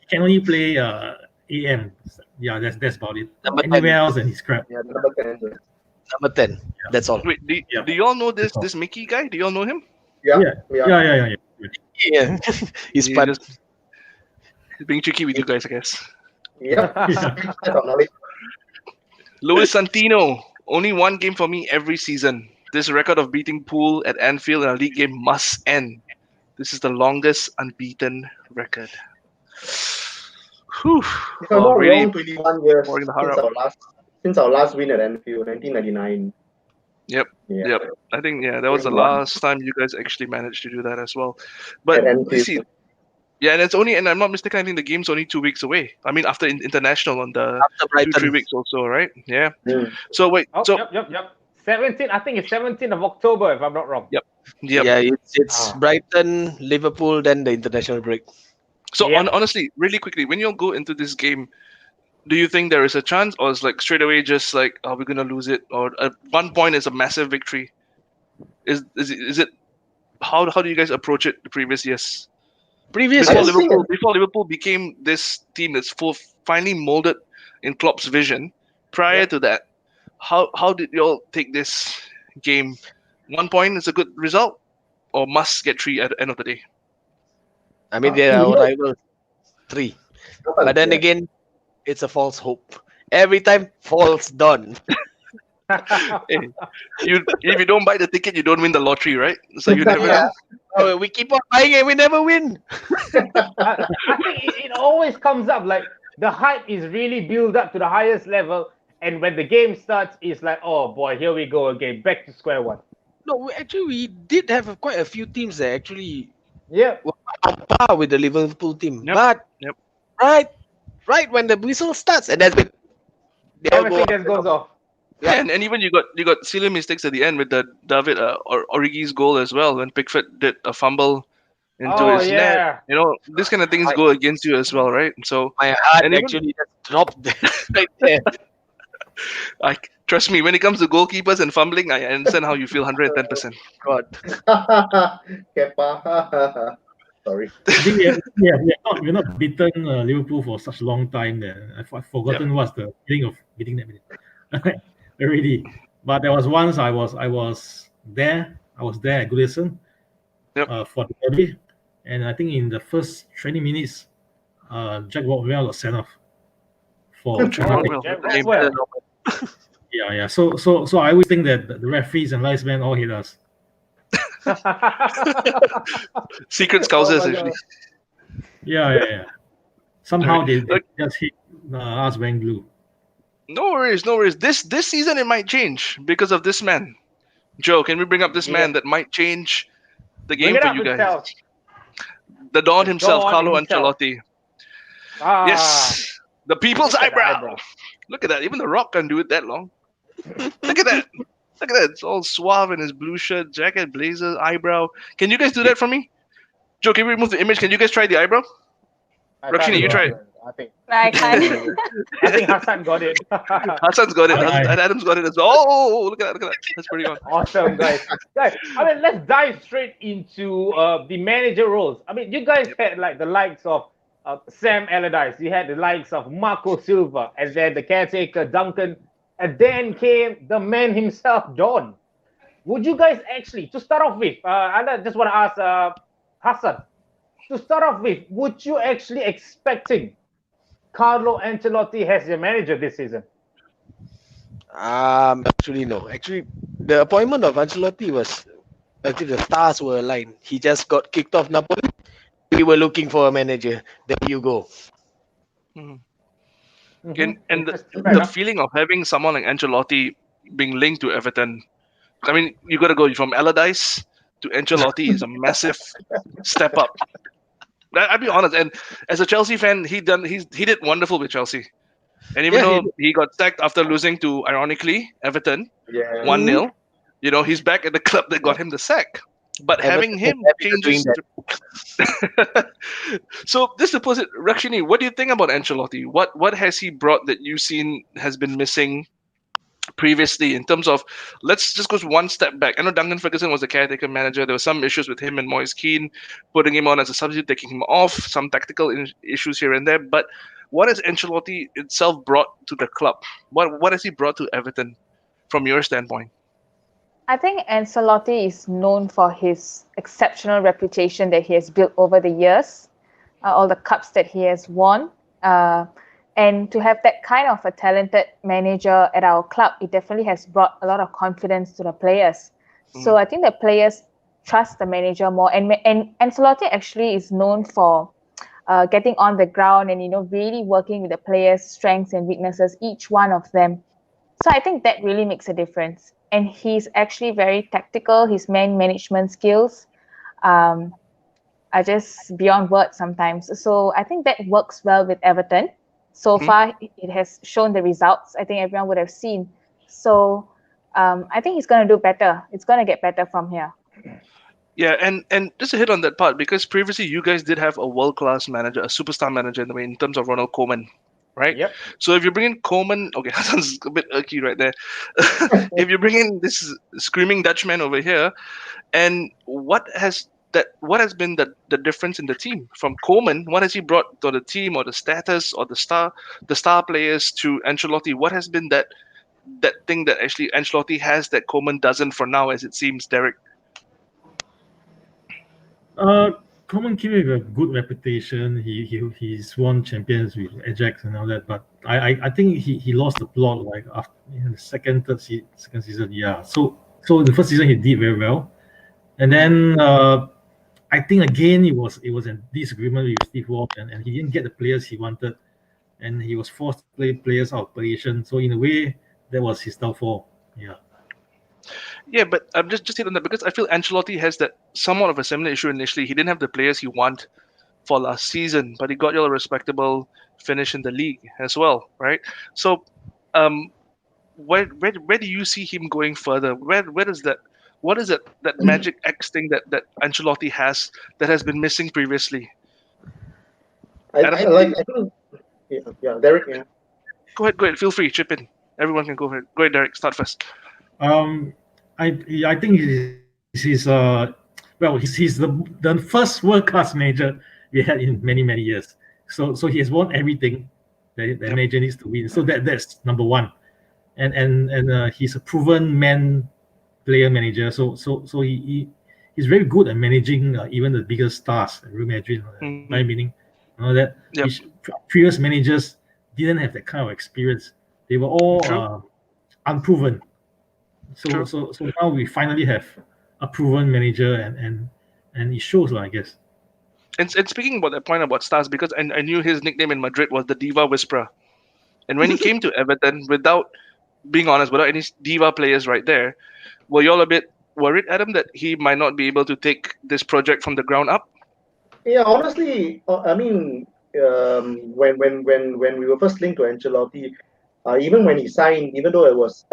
can only play AM. Yeah, that's about it. Number 10. Anywhere else, and he's crap. Yeah, the number 10. Number 10. That's all. Wait, Yeah. do you all know this That's all. this Mickey guy? Do you all know him? Yeah, Yeah. Yeah. Yeah. He's He part just- He's being tricky with you guys, I guess. Yeah. Yeah. That's our knowledge. Luis Santino, only one game for me every season. This record of beating Poole at Anfield in a league game must end. This is the longest unbeaten record. Whew. If I'm Well, not really wrong, 21 years pouring since the heart out. our last win at Anfield, 1999. Yep, Yeah. yep. I think that was the 21. last time you guys actually managed to do that as well. But At Anfield. let's see. Yeah, and I'm not mistaken, I think the game's only 2 weeks away. I mean, after international on the after 2-3 Brighton. weeks also, right? Yeah. Mm. So wait, Oh, so yep. 17, I think it's 17th of October, if I'm not wrong. Yep. Yeah, it's Ah. Brighton, Liverpool, then the international break. So Yeah. honestly, really quickly, when you'll go into this game, do you think there is a chance, or is like straight away just like, we're gonna lose it, or at one point is a massive victory? Is it how do you guys approach it the previous years? Previous Before I years, think Liverpool became this team that's finally molded in Klopp's vision. Prior Yeah. to that, how did you all take this game? 1 point is a good result, or must get 3 at the end of the day? I mean, they are our Yeah. rival 3. But then Yeah. again, it's a false hope. Every time, false dawn. Hey, if you don't buy the ticket, you don't win the lottery, right? So you never Yeah. know. We keep on buying and we never win. I think it always comes up like the hype is really built up to the highest level, and when the game starts, it's like, oh boy, here we go again, back to square one. No, we did have quite a few teams that actually Yeah, were on par with the Liverpool team. Yep, But yep. right when the whistle starts, and that's it. They all go everything just goes off. Yeah. And even you got silly mistakes at the end with the David Origi's goal as well, when Pickford did a fumble into Oh his net. yeah. You know, these kind of things go against you as well, right? So My heart And even- actually just dropped there, right there. trust me, when it comes to goalkeepers and fumbling, I understand how you feel 110%. God. Kepa. Sorry. I think we're not beaten Liverpool for such a long time that I've forgotten what's the feeling of beating them already. But there was once I was there at Goodison Yep. for the derby, and I think in the first 20 minutes, Jack Rodwell got sent off for Oh, Jack penalty. Rodwell. Jack James Rodwell. Yeah. So I always think that the referees and linesmen all hate us. Secret Oh scousers, my actually. God. Yeah. Somehow they Look- just hate us wearing blue. No worries. This season it might change because of this man. Joe, can we bring up this man that might change the Bring game it for up you guys? himself. The Don The himself, Don Carlo himself. Ancelotti. Ah, Yes, the people's look at the eyebrow. eyebrow. Look at that. Even the Rock can do it that long. Look at that. Look at that. It's all suave in his blue shirt, jacket, blazer, eyebrow. Can you guys do that for me? Joe, can we remove the image? Can you guys try the eyebrow? I Rakshini, can't you do try it. it. I think. I can't. I think Hassan got it. Hassan's got it. I- And Adam's got it as well. Oh, look at that! Look at that! That's pretty on. Awesome, guys. Guys, I mean, let's dive straight into the manager roles. I mean, you guys had like the likes of Sam Allardyce, you had the likes of Marco Silva, and then the caretaker Duncan, and then came the man himself, Don. Would you guys actually, to start off with, I just want to ask Hassan, to start off with, would you actually expecting Carlo Ancelotti as your manager this season? Actually no. Actually, the appointment of Ancelotti was actually the stars were aligned. He just got kicked off Napoli. We were looking for a manager. There you go. Mhm. Mhm. And Fair the enough. feeling of having someone like Ancelotti being linked to Everton, I mean, you got to go from Allardyce to Ancelotti is a massive step up. I'll be honest, and as a Chelsea fan, he did wonderful with Chelsea. And even Yeah, though he got sacked after losing to, ironically, Everton Yeah. 1-0, he's back at the club that got him the sack. But Everton having was him happy to doing changes. that. So just to put it, Rakshini, what do you think about Ancelotti? What has he brought that you've seen has been missing previously in terms of, let's just go one step back. I know Duncan Ferguson was the caretaker manager. There were some issues with him and Moise Keane, putting him on as a substitute, taking him off, some tactical issues here and there. But what has Ancelotti itself brought to the club? What has he brought to Everton from your standpoint? I think Ancelotti is known for his exceptional reputation that he has built over the years, all the cups that he has won. And to have that kind of a talented manager at our club, it definitely has brought a lot of confidence to the players. So I think the players trust the manager more. And Ancelotti actually is known for getting on the ground and, really working with the players' strengths and weaknesses, each one of them. So I think that really makes a difference. And he's actually very tactical. His man management skills are just beyond words sometimes. So I think that works well with Everton. So far, it has shown the results. I think everyone would have seen. So I think he's going to do better. It's going to get better from here. Yeah, and just to hit on that part, because previously you guys did have a world-class manager, a superstar manager in the way in terms of Ronald Koeman, right? Yep. So if you bring in Koeman, okay, that sounds a bit irky right there. If you bring in this screaming Dutchman over here, and what has been the difference in the team from Koeman? What has he brought to the team, or the status, or the star players to Ancelotti? What has been that thing that actually Ancelotti has that Koeman doesn't for now, as it seems, Derek? Common came with a good reputation. He's won champions with Ajax and all that, but I think he lost the plot like after the second season. Yeah. So the first season he did very well, and then I think again it was a disagreement with Steve Waugh, and he didn't get the players he wanted, and he was forced to play players out of position. So in a way, that was his downfall. Yeah. Yeah, but I'm just hitting on that because I feel Ancelotti has that somewhat of a similar issue initially. He didn't have the players he want for last season, but he got you a respectable finish in the league as well, right? So, where do you see him going further? Where does that what is it that magic X thing that Ancelotti has that has been missing previously? I think, Derek. Yeah. Go ahead. Feel free, chip in. Everyone can go ahead. Go ahead, Derek. Start first. I think he's the first world class manager we had in many years. So he has won everything that the manager needs to win. So that's number one, and he's a proven player manager. So he's very good at managing even the biggest stars, Real Madrid, my meaning, that previous managers didn't have that kind of experience. They were all unproven. So now we finally have a proven manager, and it shows, I guess. And speaking about that point about stars, because I knew his nickname in Madrid was the Diva Whisperer, and when he came to Everton, without being honest, without any diva players right there, were you all a bit worried, Adam, that he might not be able to take this project from the ground up? Yeah, honestly, I mean, when we were first linked to Ancelotti, even when he signed, even though it was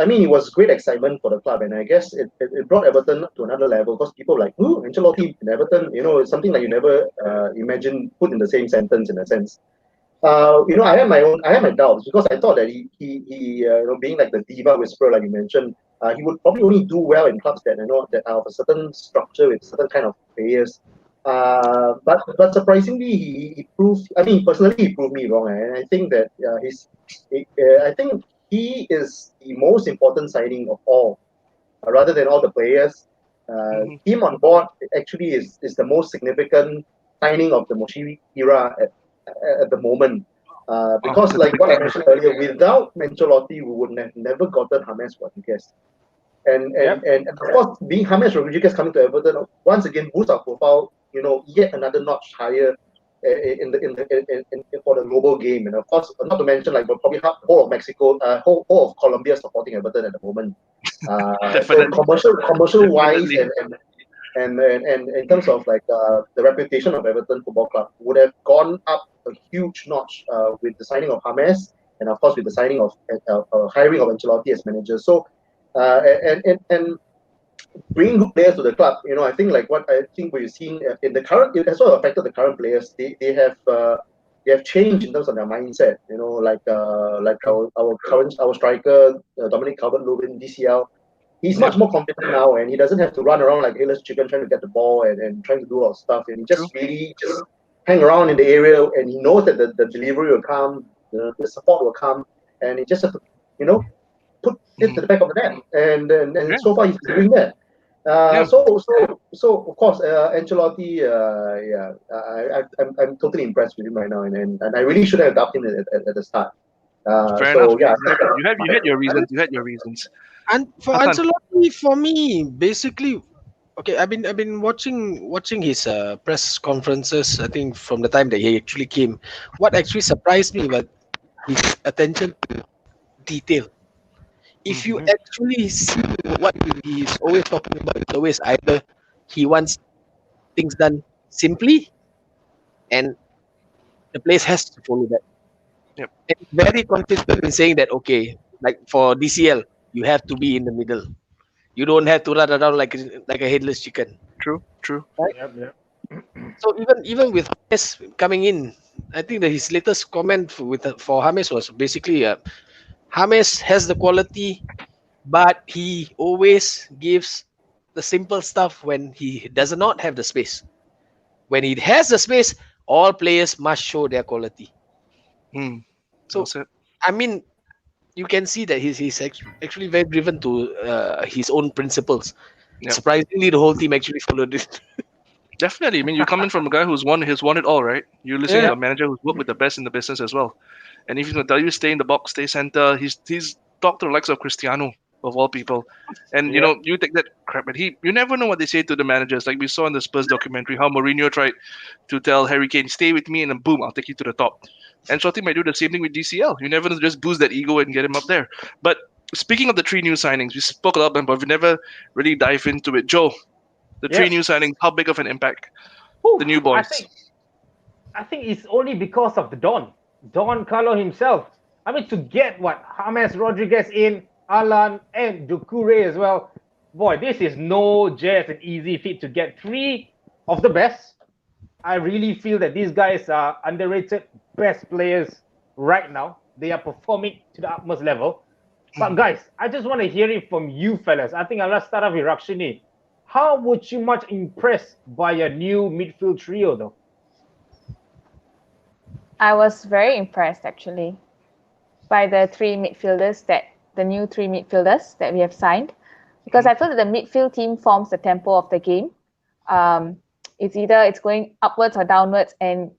great excitement for the club, and I guess it brought Everton to another level because people were like, "Ooh, Ancelotti in Everton," it's something like you never imagine put in the same sentence in a sense. I had my doubts because I thought that being like the diva whisperer, like you mentioned, he would probably only do well in clubs that that have a certain structure with certain kind of players. But surprisingly, he proved. I mean, personally, he proved me wrong, and I think that I think he is the most important signing of all, rather than all the players. Mhm. Him on board actually is the most significant signing of the Moshi era at the moment. Because, That's a like big what I statement. mentioned earlier, without Ancelotti, we would have never gotten James Rodriguez. And, Yep. and and of course, being James Rodriguez coming to Everton once again boosts our profile, yet another notch higher for the global game. And of course, not to mention like we're probably whole of Mexico, whole of Colombia supporting Everton at the moment. So Definitely. commercial wise Definitely. and in terms of like the reputation of Everton Football Club would have gone up a huge notch with the signing of James and of course with the signing of hiring of Ancelotti as manager. So and bringing good players to the club, I think like what I think we've seen in the current, it has also affected the current players. They have changed in terms of their mindset. Like our striker Dominic Calvert-Lewin DCL. He's Yep. much more confident now, and he doesn't have to run around like headless chicken trying to get the ball and trying to do a lot of stuff. And he True. just really just hang around in the area, and he knows that the delivery will come, the support will come, and he just has to, put it Mhm. to the back of the net. And Yeah. so far he's doing that. Yeah. So of course, Ancelotti, yeah, I'm totally impressed with him right now, and I really should have adopted him at the start. Fair enough. So yeah, You had your reasons. You had your reasons. And for Hassan. Ancelotti, for me, basically, okay, I've been watching his press conferences. I think from the time that he actually came, what actually surprised me was his attention to detail. If you Mhm. actually see what he's always talking about, it's always either he wants things done simply, and the place has to follow that. Yep. And he's very consistent in saying that, okay, like for DCL, you have to be in the middle. You don't have to run around like a headless chicken, True. True. right? Yep. Yep. So even with James coming in, I think that his latest comment for James was basically, James has the quality, but he always gives the simple stuff when he does not have the space. When he has the space, all players must show their quality. Hmm. Well So said. I mean, you can see that he's actually very driven to his own principles. Yep. Surprisingly, the whole team actually followed it. Definitely. I mean, you come in from a guy who's won it all, right? You're listening to Yeah. a manager who's worked with the best in the business as well. And if he's gonna tell you stay in the box, stay center, he's talked to the likes of Cristiano of all people. And Yep. you take that crap, but you never know what they say to the managers. Like we saw in the Spurs documentary, how Mourinho tried to tell Harry Kane, stay with me, and then boom, I'll take you to the top. And Shotty might do the same thing with DCL. You never know, just boost that ego and get him up there. But speaking of the three new signings, we spoke a lot about them, but we never really dive into it. Joe, the three Yep. new signings, how big of an impact? Whew, The new I boys. think I think it's only because of the Don Carlo himself. I mean, to get what James Rodriguez in, Alan and Doucouré as well. Boy, this is no just an easy feat to get three of the best. I really feel that these guys are underrated best players right now. They are performing to the utmost level. But Mhm. guys, I just want to hear it from you fellas. I think I'll start off with Rakshini. How would you much impressed by your new midfield trio though? I was very impressed actually by the new three midfielders that we have signed, because I feel that the midfield team forms the tempo of the game. Um, it's either it's going upwards or downwards, and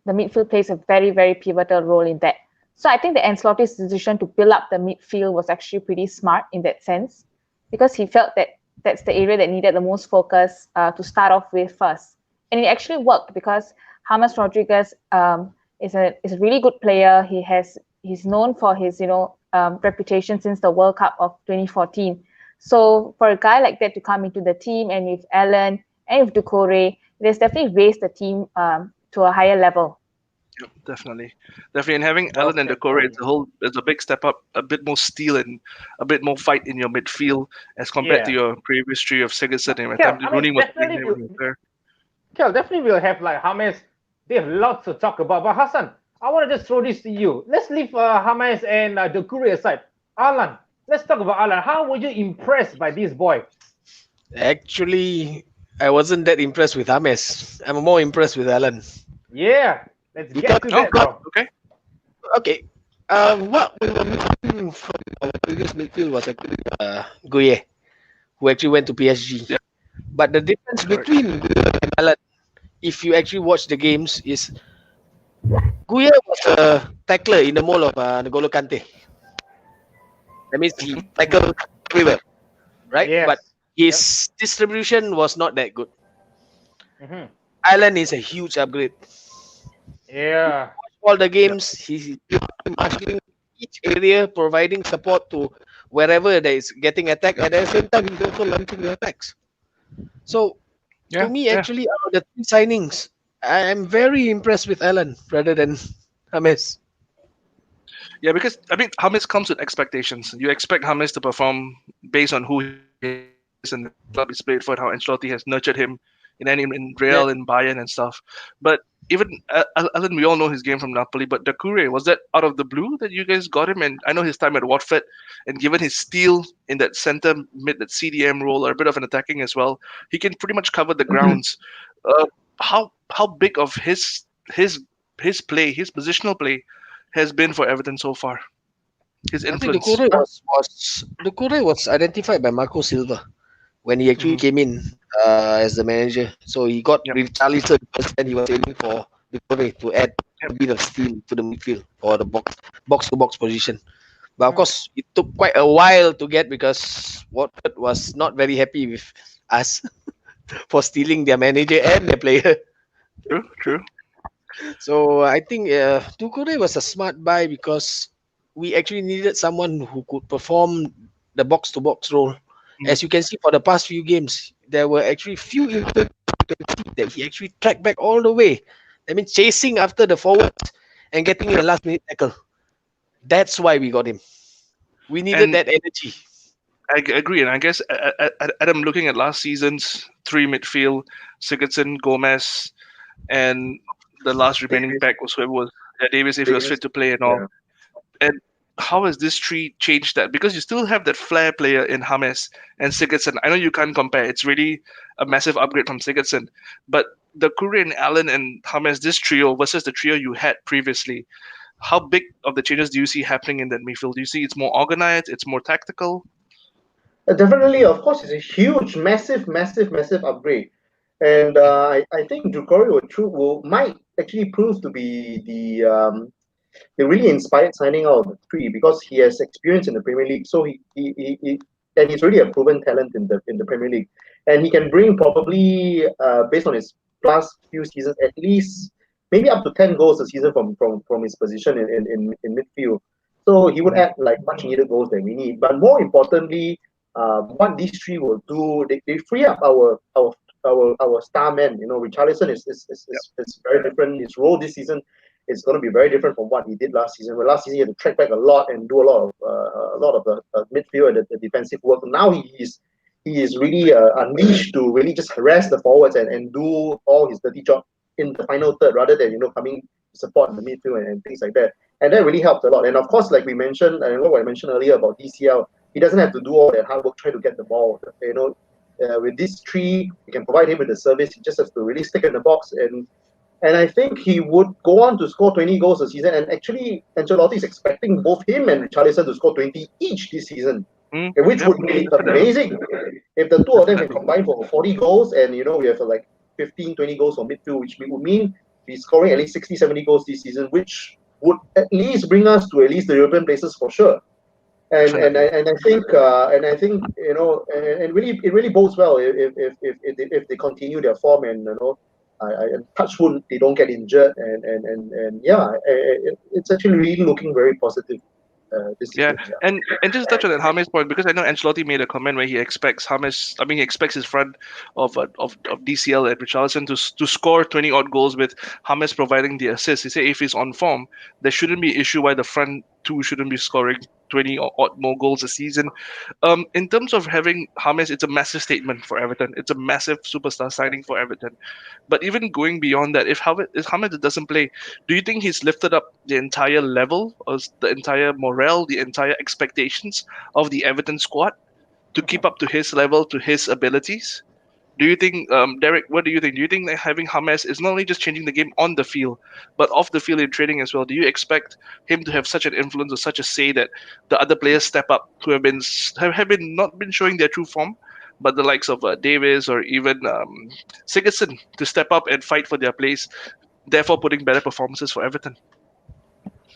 the midfield plays a very, very pivotal role in that. So I think the Ancelotti's decision to build up the midfield was actually pretty smart in that sense, because he felt that that's the area that needed the most focus to start off with first, and it actually worked because James Rodriguez is a really good player. He's known for his reputation since the World Cup of 2014. So for a guy like that to come into the team, and with Alan and with Doucouré, it has definitely raised the team to a higher level. Yep, definitely. And having Well Allen and said. Decore, it's a big step up, a bit more steel and a bit more fight in your midfield as compared to Yeah. your previous tree of Sigurdsson and Kel, Tam I Rooney mean, was playing there when he was there. Kel, definitely we'll have like James. They have lots to talk about. But Hassan, I want to just throw this to you. Let's leave James and Doucouré aside. Alan, let's talk about Alan. How were you impressed by this boy? Actually, I wasn't that impressed with James. I'm more impressed with Alan. Yeah, let's Because get to Oh, that, bro. okay. okay, what we were missing from our previous midfield was actually Guye, who actually went to PSG. Yeah. But the difference Correct. between Guye and Alan, if you actually watch the games, is Guye was a tackler in the mold of N'Golo Kante. That means he Mhm. tackled everywhere, right? But Yes. Yep. his distribution was not that good. Hmm. Alan is a huge upgrade. Yeah. All the Yeah. games, he's marking each area, providing support to wherever that is getting attacked. At the same time, he's also launching the attacks. So to Yeah. me, Yeah. actually, out of the three signings, I am very impressed with Alan rather than James. Yeah, because I mean, James comes with expectations. You expect James to perform based on who he is and the club he's played for, and how Ancelotti has nurtured him in Real Yeah, and Bayern and stuff. But even Alan, we all know his game from Napoli. But Doucouré, was that out of the blue that you guys got him? And I know his time at Watford, and given his steel in that center mid, that CDM role, or a bit of an attacking as well, he can pretty much cover the grounds. Uh, how big of his play, his positional play, has been for Everton so far? His I think influence. The Kure was identified by Marco Silva when he actually Hmm. came in as the manager. So he got Yep. Richarlison first, then he was aiming for the Kure to add Yep. a bit of steel to the midfield or the box to box position. But of Mhm. course, it took quite a while to get because Watford was not very happy with us for stealing their manager and their player. True. True. So I think Tukure was a smart buy because we actually needed someone who could perform the box to box role. Mm. As you can see for the past few games, there were actually few instances that he actually tracked back all the way. I mean, chasing after the forwards and getting a last minute tackle. That's why we got him. We needed And that energy. agree. And I guess Adam, looking at last season's three midfield, Sigurdsson, Gomez, and the last remaining Davis, back was whoever was Davis, if he was Davis, fit to play and all. yeah. And how has this tree changed that? Because you still have that flair player in James and Sigurdsson. I know you can't compare. It's really a massive upgrade from Sigurdsson. But the Kure and Allen and James, this trio versus the trio you had previously, how big of the changes do you see happening in that midfield? Do you see it's more organized, it's more tactical? Definitely, of course, it's a huge, massive, massive, massive upgrade. And I think Drukori might actually prove to be the really inspired signing out of the three because he has experience in the Premier League. So he and he's really a proven talent in the Premier League. And he can bring probably based on his last few seasons at least maybe up to 10 goals a season from his position in midfield. So he would Mhm. add like much needed goals that we need. But more importantly, what these three will do, they free up our star men. You know, Richarlison Yep. is very different. His role this season is going to be very different from what he did last season. Where last season he had to track back a lot and do a lot of the midfield and the defensive work. Now he is really unleashed to really just harass the forwards and do all his dirty job in the final third rather than coming to support in the midfield and things like that. And that really helped a lot. And of course, like we mentioned, and what I mentioned earlier about DCL, he doesn't have to do all that hard work trying to get the ball. With these three, we can provide him with the service. He just has to really stick in the box and I think he would go on to score 20 goals a season. And actually, Ancelotti is expecting both him and Richarlison to score 20 each this season, Mm, which yep. would be Definitely. amazing if the two of them can Definitely. combine for 40 goals. And, we have like 15, 20 goals for midfield, which would mean he's scoring at least 60, 70 goals this season, which would at least bring us to at least the European places for sure. Definitely. I think and really it really bodes well if they continue their form and and touch wood they don't get injured and yeah it's actually really looking very positive this Yeah, season. Yeah. and just to touch on that James point, because I know Ancelotti made a comment where he expects James. I mean, he expects his front of DCL and Richarlison to score 20 odd goals with James providing the assist. He said if he's on form, there shouldn't be an issue why the front two shouldn't be scoring 20 or odd more goals a season. In terms of having James, it's a massive statement for Everton. It's a massive superstar signing for Everton. But even going beyond that, if James doesn't play, do you think he's lifted up the entire level, or the entire morale, the entire expectations of the Everton squad to keep up to his level, to his abilities? Do you think, Derek? What do you think? Do you think that having James is not only just changing the game on the field, but off the field in training as well? Do you expect him to have such an influence or such a say that the other players step up who have been not been showing their true form, but the likes of Davis or even Sigurdsson to step up and fight for their place, therefore putting better performances for Everton?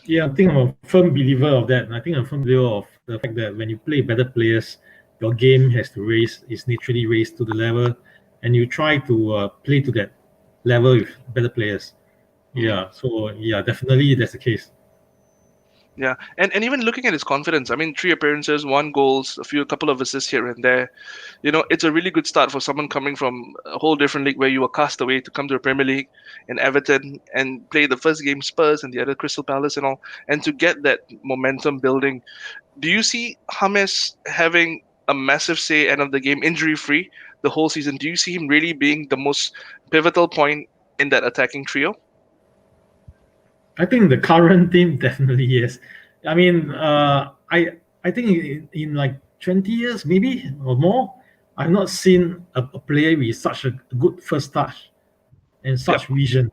Yeah, I think I'm a firm believer of that. And I think I'm a firm believer of the fact that when you play better players, your game has to is naturally raised to the level, and you try to play to that level with better players. Yeah, so yeah, definitely that's the case. Yeah, and even looking at his confidence, I mean, 3 appearances, 1 goals, a couple of assists here and there. It's a really good start for someone coming from a whole different league where you were cast away to come to the Premier League in Everton and play the first game Spurs and the other Crystal Palace and all, and to get that momentum building. Do you see James having a massive say end of the game, injury free, the whole season? Do you see him really being the most pivotal point in that attacking trio? I think the current team definitely yes. I mean, I think in like 20 years maybe or more, I've not seen a player with such a good first touch and such vision.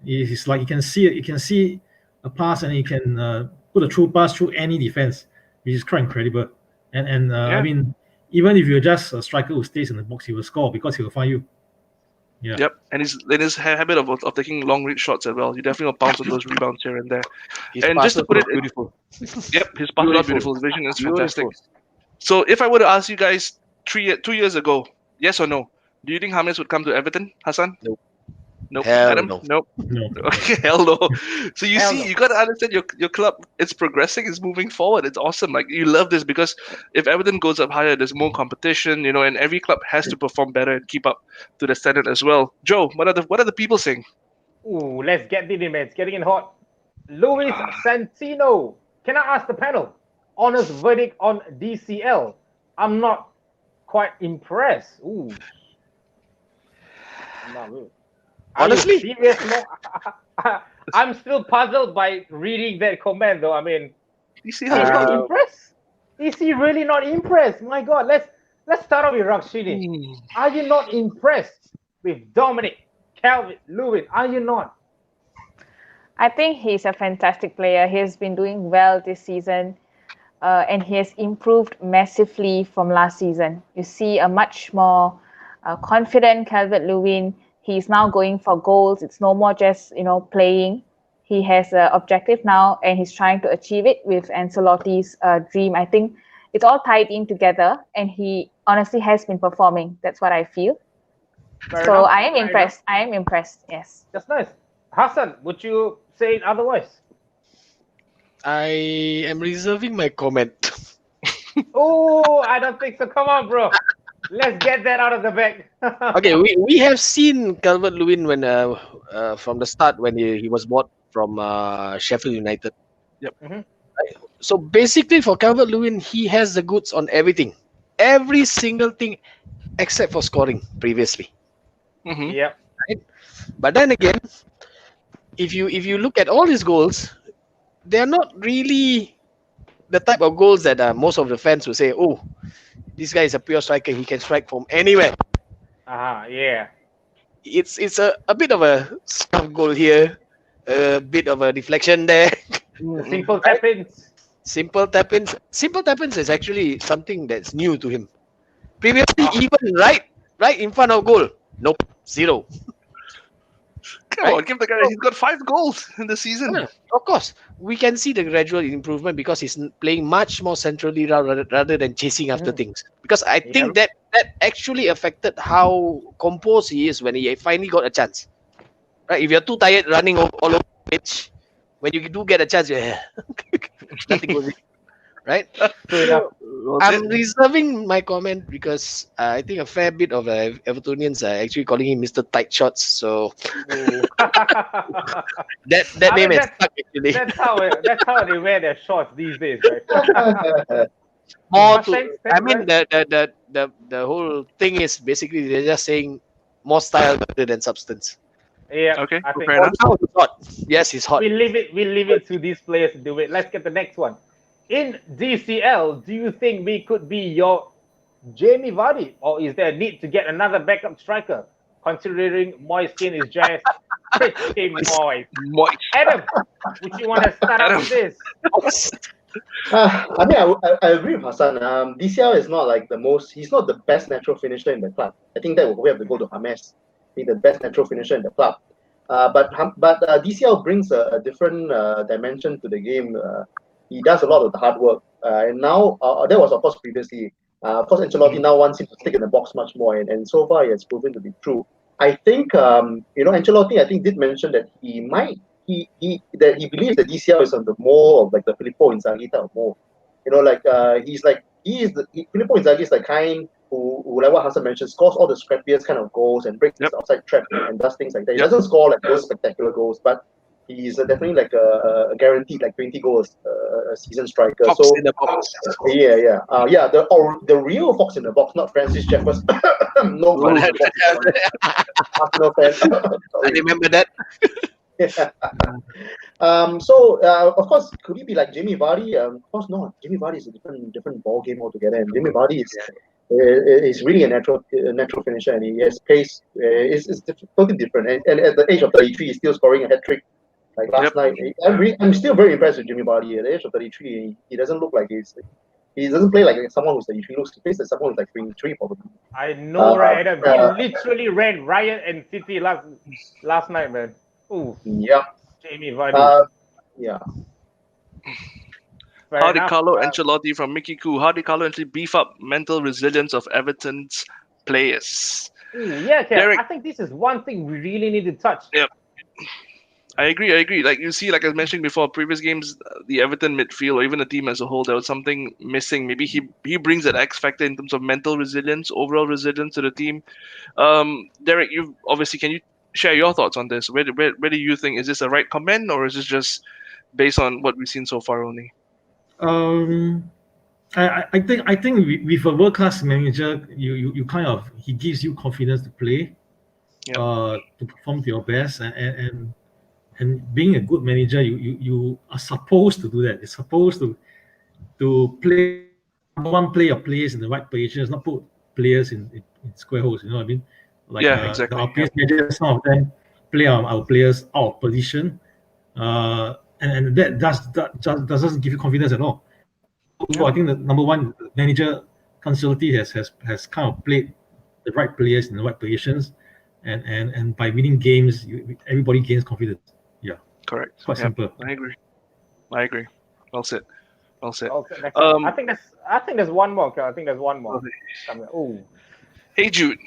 It's like you can see it. You can see a pass and he can put a true pass through any defense, which is quite incredible. And Yeah. I mean, even if you're just a striker who stays in the box, he will score because he will find you. Yeah. Yep, and his habit of taking long reach shots as well. You definitely will bounce on those rebounds here and there. His And just to passes put were it, beautiful. yep, his passes are beautiful. His vision is fantastic. Beautiful. So if I were to ask you guys 2 years ago, yes or no, do you think James would come to Everton, Hassan? Nope. Nope. Hell Adam? no. Nope. No. Okay, hell no. So you Hell see, no. you got to understand your club. It's progressing. It's moving forward. It's awesome. Like you love this because if Everton goes up higher, there's more competition. And every club has to perform better and keep up to the standard as well. Joe, what are the people saying? Ooh, let's get it in, man. It's getting in hot. Luis Santino. Can I ask the panel? Honest verdict on DCL. I'm not quite impressed. Ooh. Not really. Are you Honestly? serious? No? I'm still puzzled by reading that comment, though. I mean, You see he's how not impressed. Is he really not impressed? My God, let's start off with Rakshini. Are you not impressed with Dominic, Calvin, Lewin? Are you not? I think he's a fantastic player. He has been doing well this season, and he has improved massively from last season. You see a much more confident Calvert-Lewin. He's now going for goals. It's no more just playing. He has an objective now, and he's trying to achieve it with Ancelotti's dream. I think it's all tied in together, and he honestly has been performing. That's what I feel. Fair So enough, I am fair impressed. I am impressed. Yes. That's nice. Hassan, would you say it otherwise? I am reserving my comment. Oh, I don't think so. Come on, bro. Let's get that out of the bag. Okay, we have seen Calvert-Lewin when from the start when he was bought from Sheffield United. Yep. Mhm. So basically, for Calvert-Lewin, he has the goods on every single thing except for scoring previously. Mm-hmm. Yep. But then again, if you look at all his goals, they're not really the type of goals that most of the fans will say, "Oh, this guy is a pure striker. He can strike from anywhere." Yeah. It's a bit of a stuff goal here, a bit of a deflection there. The simple tap-ins. Simple tap-ins is actually something that's new to him. Previously, even right in front of goal, nope, zero. Come on, give the guy. He's got 5 goals in the season. Yeah, of course, we can see the gradual improvement because he's playing much more centrally rather than chasing after things. Because I think that actually affected how composed he is when he finally got a chance. Right? If you're too tired running all over the pitch, when you do get a chance, nothing goes in. right? True enough. Well I'm said. reserving my comment because I think a fair bit of Evertonians are actually calling him Mr. Tight Shots. So Ooh. that I name mean, is stuck actually. that's how they wear their shorts these days, right? More But to, thanks, I thanks, mean, guys. the whole thing is basically they're just saying more style rather than substance. Yeah, Okay, I think fair enough. Now he's hot. Yes, he's hot. we leave it to these players to do it. Let's get the next one. In DCL, do you think we could be your Jamie Vardy, or is there a need to get another backup striker? Considering Moiskin is just pretty moist. Moist. Adam, would you want to start out Adam. with this? I mean, I agree with Hassan. DCL is not like the most. He's not the best natural finisher in the club. I think that we have to go to James, be the best natural finisher in the club. But DCL brings a different dimension to the game. He does a lot of the hard work, and now that was of course previously. Of course, Ancelotti now wants him to stick in the box much more, and so far it has proven to be true. I think Ancelotti I think did mention that he believes that DCL is on the more of like the Filippo Inzaghi type of more. Filippo Inzaghi is the kind who like what Hassan mentioned, scores all the scrappiest kind of goals and breaks Yep. the outside trap and does things like that. He Yep. doesn't score like those spectacular goals, but he's definitely like a guaranteed like 20 goals a season striker. Fox So in the box. the real fox in the box, not Francis Jeffers. No Well, rules. Arsenal fan. I Sorry. remember that. Of course, could he be like Jamie Vardy? Of course not. Jamie Vardy is a different ball game altogether, and Jamie Vardy is really a natural finisher, and he has pace. Is totally different, and at the age of 33, he's still scoring a hat trick. Like last night, I'm still very impressed with Jimmy Vardy. At the age of 33, he doesn't look like he doesn't play like someone who's 33. He plays like someone who's like 23 probably. I know, right, Adam? He literally ran riot and City last night, man. Ooh, Yeah. Jamie Vardy. Yeah. Fair How did enough. Carlo Ancelotti from Mickey Koo? How did Carlo actually beef up mental resilience of Everton's players? Ooh, yeah, okay. Derek. I think this is one thing we really need to touch. Yep. I agree. Like you see, like I was mentioning before, previous games, the Everton midfield or even the team as a whole, there was something missing. Maybe he brings that X factor in terms of mental resilience, overall resilience to the team. Derek, you obviously can you share your thoughts on this? Where do you think, is this a right comment or is this just based on what we've seen so far only? I think with a world class manager, you kind of he gives you confidence to play, Yep. To perform to your best, and being a good manager, you are supposed to do that. You're supposed to play your players in the right positions, not put players in square holes. You know what I mean? Like Exactly. our players managers, some of them play our players out of position, and that doesn't give you confidence at all. So I think the number one manager Consulti has kind of played the right players in the right positions, and by winning games, everybody gains confidence. Yeah, Correct. quite simple. I agree. Well said. Okay, next one. I think there's one more. I think there's one more. Okay. Oh, Hey Jude,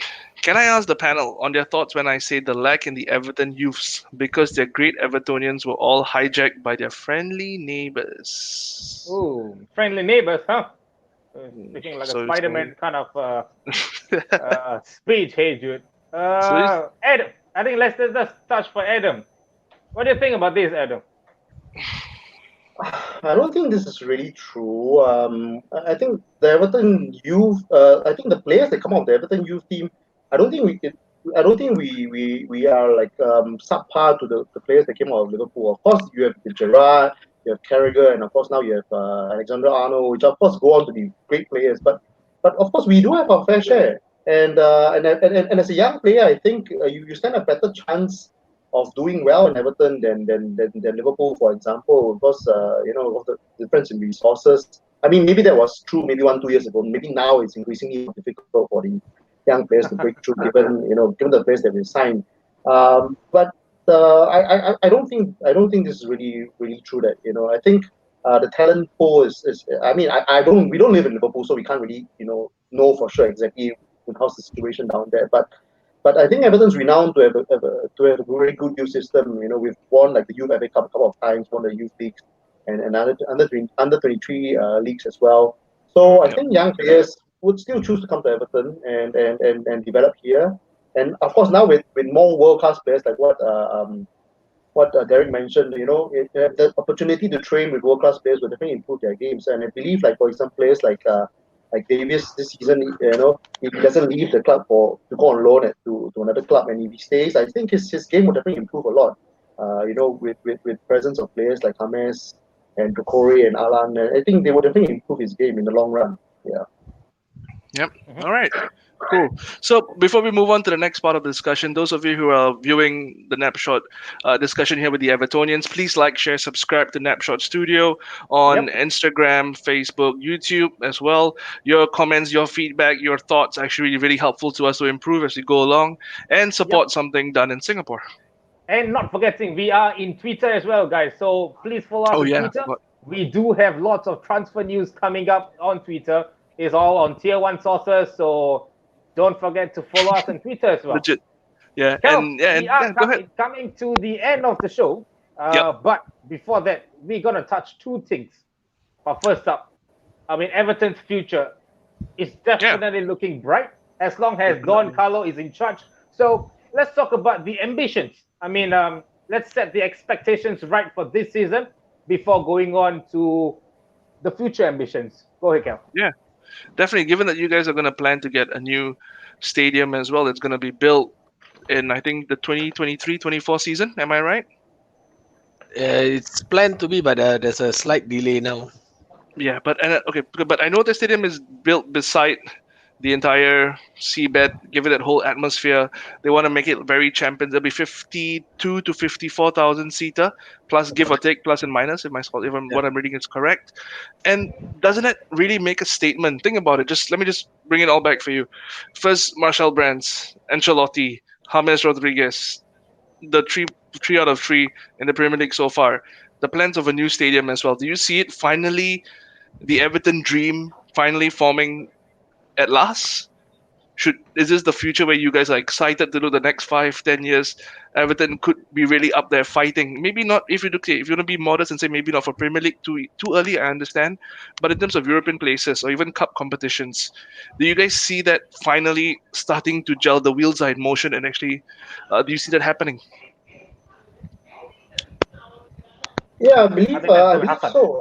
can I ask the panel on their thoughts when I say the lack in the Everton youths because their great Evertonians were all hijacked by their friendly neighbors? ooh, friendly neighbors, huh? Speaking like So a Spider-Man kind of it's speech, hey Jude. Adam, I think let's touch for Adam. What do you think about this, Adam? I don't think this is really true. I think the Everton youth. I think the players that come out of the Everton youth team. I don't think we are like subpar to the players that came out of Liverpool. Of course, you have Gerrard, you have Carragher, and of course now you have Alexander Arnold, which of course go on to be great players. But of course we do have our fair share. And as a young player, I think you stand a better chance of doing well in Everton than Liverpool, for example, because of the difference in resources. I mean, maybe that was true maybe 1-2 years ago. Maybe now it's increasingly difficult for the young players to break through, given the players that we signed. But I don't think this is really true. That I think the talent pool is. I mean, we don't live in Liverpool, so we can't really know for sure exactly how's the situation down there. But I think Everton's renowned to have a very good youth system. We've won like the Youth FA Cup a couple of times, won the youth leagues, and under 23 leagues as well. So I think young players would still choose to come to Everton and develop here. And of course, now with more world class players like what Derek mentioned, the opportunity to train with world class players will definitely improve their games. And I believe, like for example, players like Davies this season, if he doesn't leave the club to go on loan to another club, and if he stays, I think his game will definitely improve a lot. With presence of players like James and Dokore and Alan, I think they will definitely improve his game in the long run. Yeah. Yep. All right. Cool. So before we move on to the next part of the discussion, those of you who are viewing the Napshot discussion here with the Evertonians, please like, share, subscribe to Napshot Studio on Instagram, Facebook, YouTube as well. Your comments, your feedback, your thoughts are actually really helpful to us to improve as we go along and support something done in Singapore. And not forgetting, we are in Twitter as well, guys. So please follow us on Twitter. We do have lots of transfer news coming up on Twitter. It's all on Tier 1 sources. So don't forget to follow us on Twitter as well. Legit. Yeah. Kel, and we are go ahead. coming to the end of the show. But before that, we're going to touch two things. But first up, Everton's future is definitely looking bright as long as Don Carlo is in charge. So let's talk about the ambitions. Let's set the expectations right for this season before going on to the future ambitions. Go ahead, Kel. Yeah, definitely. Given that you guys are going to plan to get a new stadium as well, it's going to be built in, I think, the 2023-24 season. Am I right? It's planned to be, but there's a slight delay now. Yeah, but I know the stadium is built beside the entire seabed, give it that whole atmosphere. They want to make it very champions. There'll be 52 to 54,000 seater, plus give or take, plus and minus, if what I'm reading is correct. And doesn't it really make a statement? Think about it. Let me just bring it all back for you. First, Marshall Brands, Ancelotti, James Rodriguez, the three out of three in the Premier League so far. The plans of a new stadium as well. Do you see it finally, the Everton dream finally forming at last? Is this the future where you guys are excited to do the next 5-10 years? Everton could be really up there fighting. Maybe not, if you want to be modest and say maybe not for Premier League too early, I understand. But in terms of European places or even cup competitions, do you guys see that finally starting to gel? The wheels are in motion, and actually, do you see that happening? Yeah, I believe so.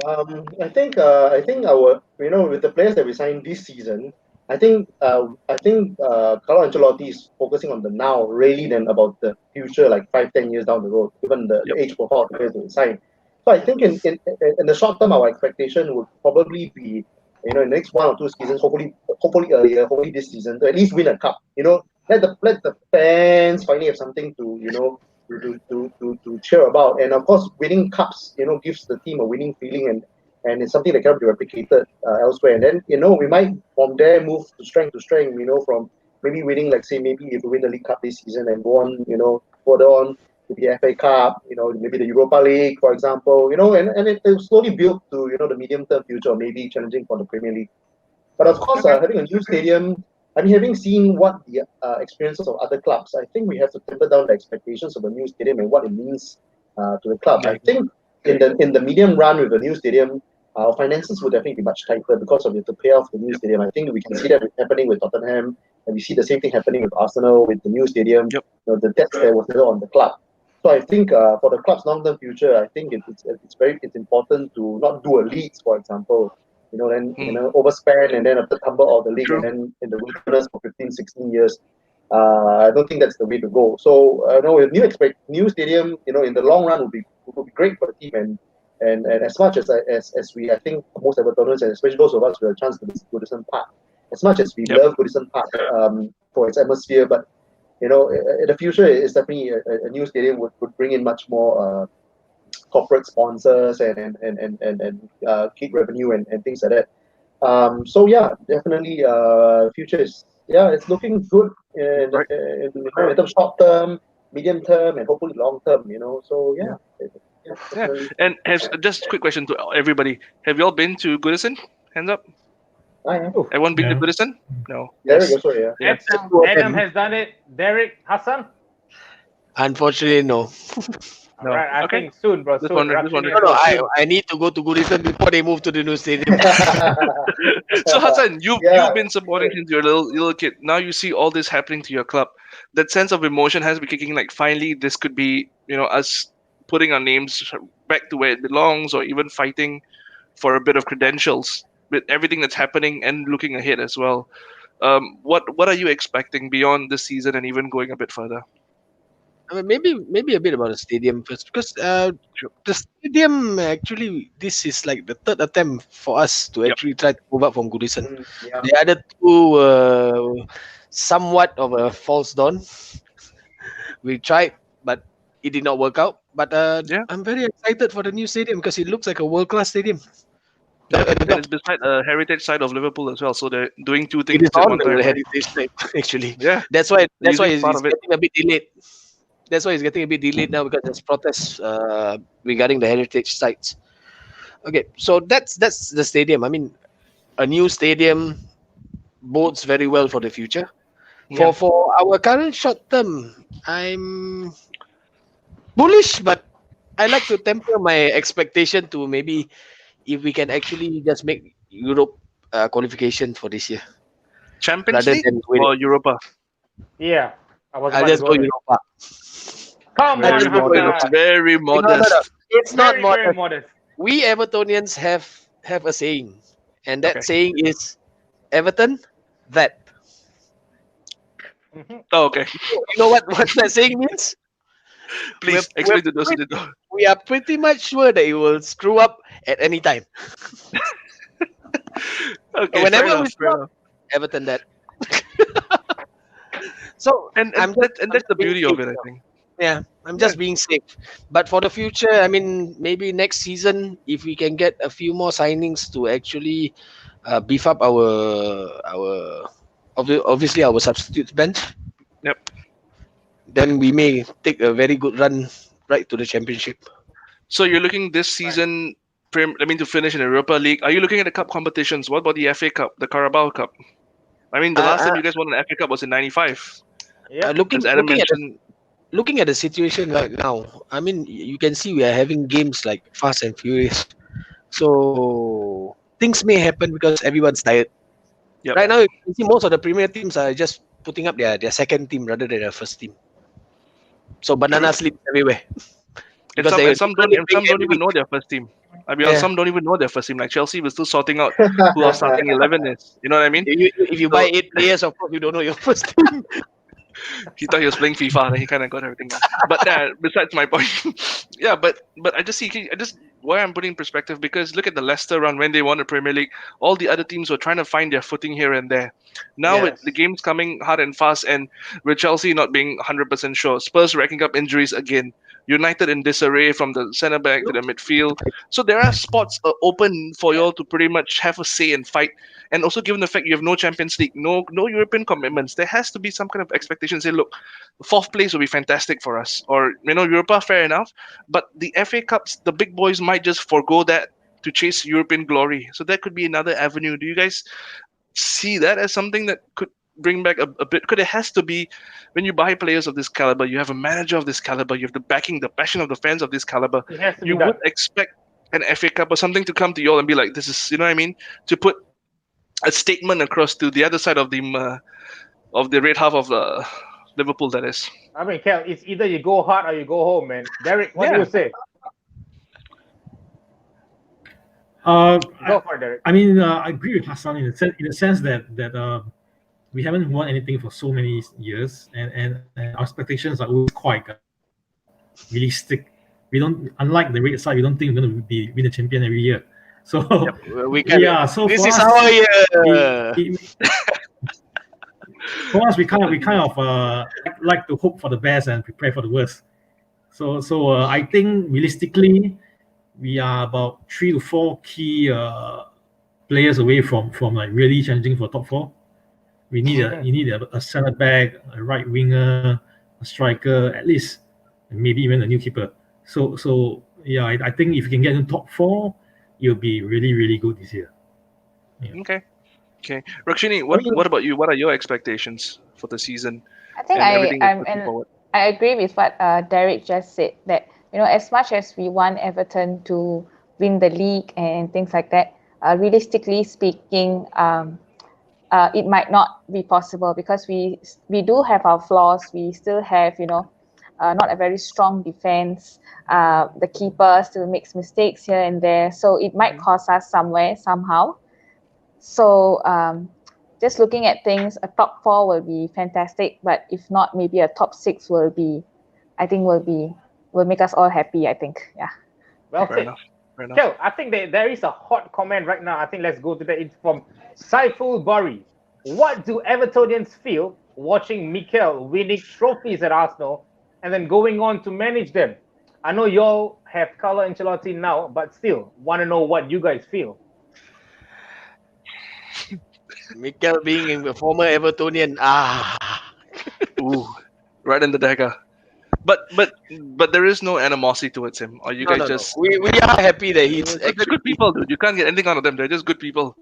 I think our with the players that we signed this season, I think Carlo Ancelotti is focusing on the now really than about the future, like 5-10 years down the road, given the age profile of the players that we signed. So I think in the short term, our expectation would probably be in the next 1 or 2 seasons, hopefully earlier, hopefully this season, to at least win a cup. Let the fans finally have something to to cheer about. And of course, winning cups, gives the team a winning feeling, and it's something that cannot be replicated elsewhere. And then, we might from there move to strength, from maybe winning, like say, maybe if we win the League Cup this season and go on, further on to the FA Cup, maybe the Europa League, for example, and it will slowly build to, the medium-term future, or maybe challenging for the Premier League. But of course, having a new stadium, having seen what the experiences of other clubs, I think we have to temper down the expectations of a new stadium and what it means to the club. I think in the medium run with a new stadium, our finances would definitely be much tighter because of the pay off the new stadium. I think we can see that happening with Tottenham, and we see the same thing happening with Arsenal with the new stadium. The debt there was never on the club. So I think for the club's long-term future, I think it's important to not do a Leeds, for example. Overspend and then after tumble out of the league and then in the wilderness for 15-16 years. I don't think that's the way to go. So with new stadium, in the long run would be great for the team, and as much as we, I think most Evertonians, and especially those of us who have a chance to visit Goodison Park, as much as we love Goodison Park for its atmosphere, but in the future, it's definitely a new stadium would bring in much more corporate sponsors and keep revenue and things like that. So yeah, definitely future is it's looking good in terms of short term, medium term, and hopefully long term. So yeah. And just a quick question to everybody: have you all been to Goodison? Hands up. I am. Everyone been to Goodison? No. Derek, yes. Sorry, yeah. Adam has done it. Derek, Hassan? Unfortunately, no. No. Alright, I Okay. think soon, bro. Just Soon. wondering. Just wondering. No, no, Soon. I need to go to Goodison before they move to the new stadium. So Hassan, you've Yeah. been supporting since you're a little kid. Now you see all this happening to your club. That sense of emotion has been kicking. Like finally, this could be us putting our names back to where it belongs, or even fighting for a bit of credentials with everything that's happening and looking ahead as well. What are you expecting beyond this season and even going a bit further? I mean, maybe a bit about the stadium first, because the stadium actually, this is like the third attempt for us to Yep. actually try to move up from Goodison. Yeah. The other two were somewhat of a false dawn. We tried, but it did not work out. But Yeah. I'm very excited for the new stadium because it looks like a world class stadium. Yep. The And top, it's beside a heritage side of Liverpool as well, so they're doing two it things is at on one the time, right? heritage site actually. Yeah, That's why they're that's why using it's, part it's of it. getting a bit delayed. That's why it's getting a bit delayed now, because there's protests regarding the heritage sites. Okay, so that's the stadium. I mean, a new stadium bodes very well for the future. Yeah. For our current short term, I'm bullish, but I like to temper my expectation to maybe if we can actually just make Europe qualification for this year Champions rather League than win it. or Europa? Yeah, I was I'll about to just go go there. Europa. Come I'll on, just go Modest, Europa. Hassan. very No, no, no. modest. It's not Very, very modern. modest. We Evertonians have a saying, and that Okay. saying is Everton that. Mhm. Oh, okay. You know what that saying means? We're, Please we're explain to those who didn't know. we are pretty much sure that it will screw up at any time. Okay, fair Whenever we enough. Fair screw up, enough. Everton that. So And I'm just and I'm that's just the being beauty of safe. it, I think. Yeah, I'm Yeah. just being safe. But for the future, I mean, maybe next season, if we can get a few more signings to actually beef up obviously our substitutes bench, Yep. then we may take a very good run right to the championship. So you're looking this Right. season, to finish in the Europa League. Are you looking at the cup competitions? What about the FA Cup, the Carabao Cup? I mean, the last Uh, time you guys won an FA Cup was in '95, Yep. looking as Adam looking at the mentioned. looking at the situation right now, I mean, you can see we are having games like fast and furious. So things may happen because everyone's tired. Yep. Right now, you can see most of the premier teams are just putting up their second team rather than their first team. So banana True. sleeps everywhere And because some they and some don't only and playing some don't every even week. know their first team. I mean, Yeah. some don't even know their first team. Like Chelsea was still sorting out who our starting 11 is. You know what I mean? If you buy So 8 players, of course you don't know your first team. he thought he was playing FIFA, then he kind of got everything wrong. But besides my point, yeah. But I just see, I just why I'm putting in perspective, because look at the Leicester run when they won the Premier League. All the other teams were trying to find their footing here and there. Now Yes. the game's coming hard and fast, and with Chelsea not being 100% sure, Spurs racking up injuries again. United in disarray from the centre back to the midfield. So there are spots open for you all to pretty much have a say and fight. And also, given the fact you have no Champions League, no European commitments, there has to be some kind of expectation. Say, look, fourth place will be fantastic for us, or Europa, fair enough. But the FA Cups, the big boys might just forego that to chase European glory. So that could be another avenue. Do you guys see that as something that could bring back a bit? Because it has to be, when you buy players of this caliber, you have a manager of this caliber, you have the backing, the passion of the fans of this caliber. It has to be You done. would expect an FA Cup or something to come to you all and be like, this is, you know what I mean? To put a statement across to the other side of the red half of Liverpool, that is. I mean, Kel, it's either you go hard or you go home, man. Derek, what do Yeah. you say? I, Go for it, Derek. I mean, I agree with Hassan in the sense that we haven't won anything for so many years, and our expectations are always quite realistic. We don't, unlike the red side, we don't think we're going to win the champion every year. So We can. yeah, so This for is us, our year. for us, we kind of like to hope for the best and prepare for the worst. So I think realistically, we are about 3 to 4 key players away from like really challenging for top 4. We need a centre back, a right winger, a striker, at least, and maybe even a new keeper. So yeah, I think if you can get in top 4, it'll be really, really good this year. Okay. Rakshini, what about you? What are your expectations for the season I think and everything that's looking forward? I agree with what Derek just said, that as much as we want Everton to win the league and things like that, realistically speaking, it might not be possible because we do have our flaws. We still have, not a very strong defense. The keeper still makes mistakes here and there, so it might cost us somewhere somehow. So just looking at things, a top four will be fantastic, but if not, maybe a top six will be, I think, will make us all happy. I think, yeah. Well Fair said. enough. Fair enough. Kel, I think there is a hot comment right now. I think let's go to that. It's from Saiful Bari. What do Evertonians feel watching Mikel winning trophies at Arsenal and then going on to manage them? I know y'all have Carlo Ancelotti now, but still want to know what you guys feel. Mikel being a former Evertonian. Ooh, right in the dagger. But there is no animosity towards him. Or you No, guys no, no. just We are happy that he's they're actually good people, dude. You can't get anything out of them. They're just good people.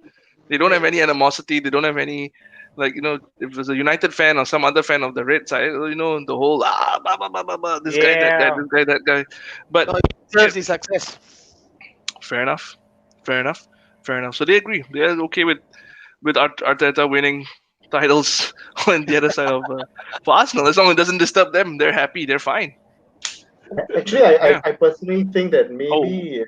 They don't have any animosity. They don't have any if it's a United fan or some other fan of the Red side, the whole blah, blah, blah, blah, blah, this guy, that guy, Yeah. this guy, that guy. But no, he deserves his success. fair enough, fair enough, fair enough. So they agree. They're okay with Arteta winning titles on the other side of for Arsenal. As long as it doesn't disturb them, they're happy. They're fine. Actually, Yeah. I personally think that maybe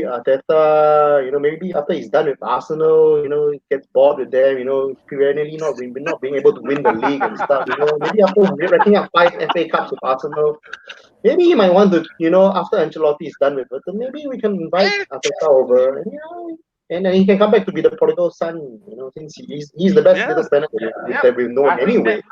Arteta, maybe after he's done with Arsenal, he gets bored with them, perennially not being able to win the league and stuff, maybe after racking up 5 FA Cups with Arsenal, maybe he might want to, after Ancelotti is done with it, then maybe we can invite Arteta over, and then he can come back to be the prodigal son, since he's the best little spender that we've known I think anyway.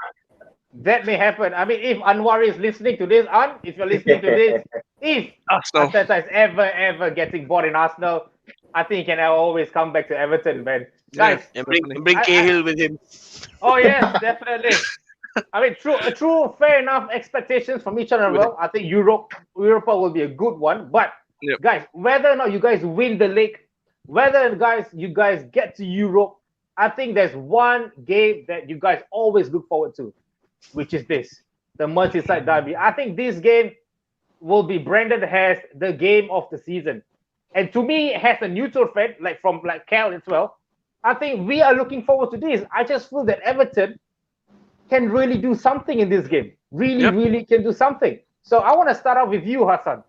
that may happen. I mean, if Anwar is listening to this, if you're listening to this, if Arsenal. Arteta is ever getting bored in Arsenal, I think he can always come back to Everton, man. Yeah. Guys, And bring Cahill with him. oh yes, definitely. I mean, true, fair enough expectations from each other. Well, I think Europa will be a good one. But Yep. guys, whether or not you guys win the league, whether you guys get to Europe, I think there's one game that you guys always look forward to, which is the Merseyside derby. I think this game will be branded as the game of the season. And to me, as a neutral fan, like Cal as well, I think we are looking forward to this. I just feel that Everton can really do something in this game. Really can do something. So I want to start out with you, Hassan.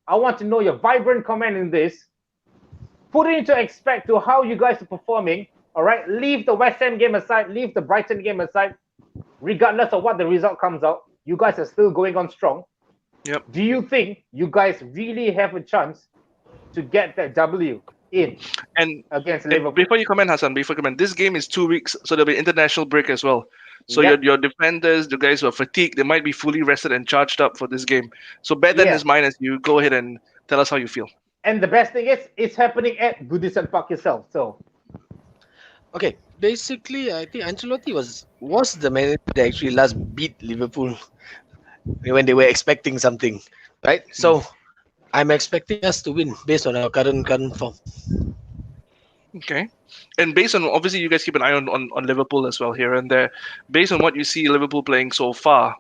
I want to know your vibrant comment in this. Put it into expect to how you guys are performing. All right, leave the West Ham game aside, leave the Brighton game aside. Regardless of what the result comes out, you guys are still going on strong. Yep. Do you think you guys really have a chance to get that W in against Liverpool? Before you comment, Hassan, this game is 2 weeks, so there'll be international break as well. So your defenders, the guys who are fatigued, they might be fully rested and charged up for this game. So bear that in his mind as you go ahead and tell us how you feel. And the best thing is, it's happening at Goodison Park itself. So, Okay, basically, I think Ancelotti was the manager that actually last beat Liverpool when they were expecting something, right? So I'm expecting us to win based on our current form. Okay. And based on, obviously, you guys keep an eye on Liverpool as well here and there. Based on what you see Liverpool playing so far,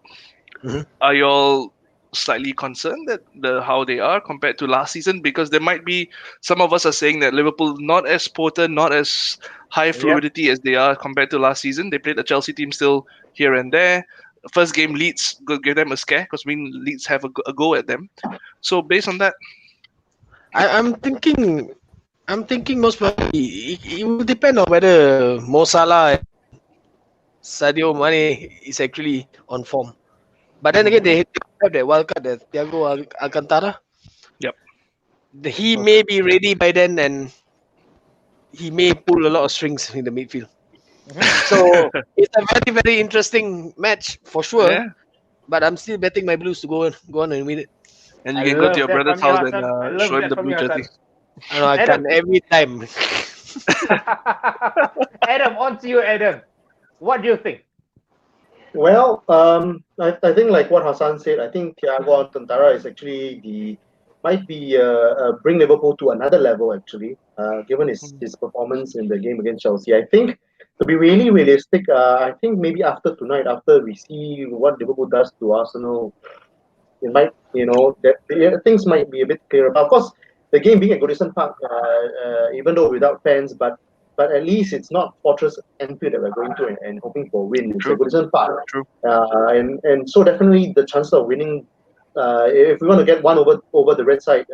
are you all slightly concerned that how they are compared to last season? Because there might be, some of us are saying that Liverpool not as potent, not as high fluidity as they are compared to last season. They played the Chelsea team still here and there. First game, Leeds gave them a scare because Leeds have a go at them. So based on that, I'm thinking most probably it will depend on whether Mo Salah and Sadio Mane is actually on form. But then again, they have that wild card, that Thiago Alcantara. Yep. He may be ready by then, and he may pull a lot of strings in the midfield. So it's a very, very interesting match for sure. Yeah. But I'm still betting my Blues to go on and win it. And you can go to your brother's house and show him the blue jersey. I can every time. Adam, on to you, Adam. What do you think? Well, I think like what Hassan said, I think Thiago Alcantara is actually might be bring Liverpool to another level actually, given his performance in the game against Chelsea. I think to be really realistic, I think maybe after tonight, after we see what Liverpool does to Arsenal, it might, things might be a bit clearer. But of course, the game being at Goodison Park, even though without fans, but at least it's not Fortress Enfield that we're going to and hoping for a win. It's True. at Goodison Park, True. and so definitely the chance of winning. If we want to get one over the red side,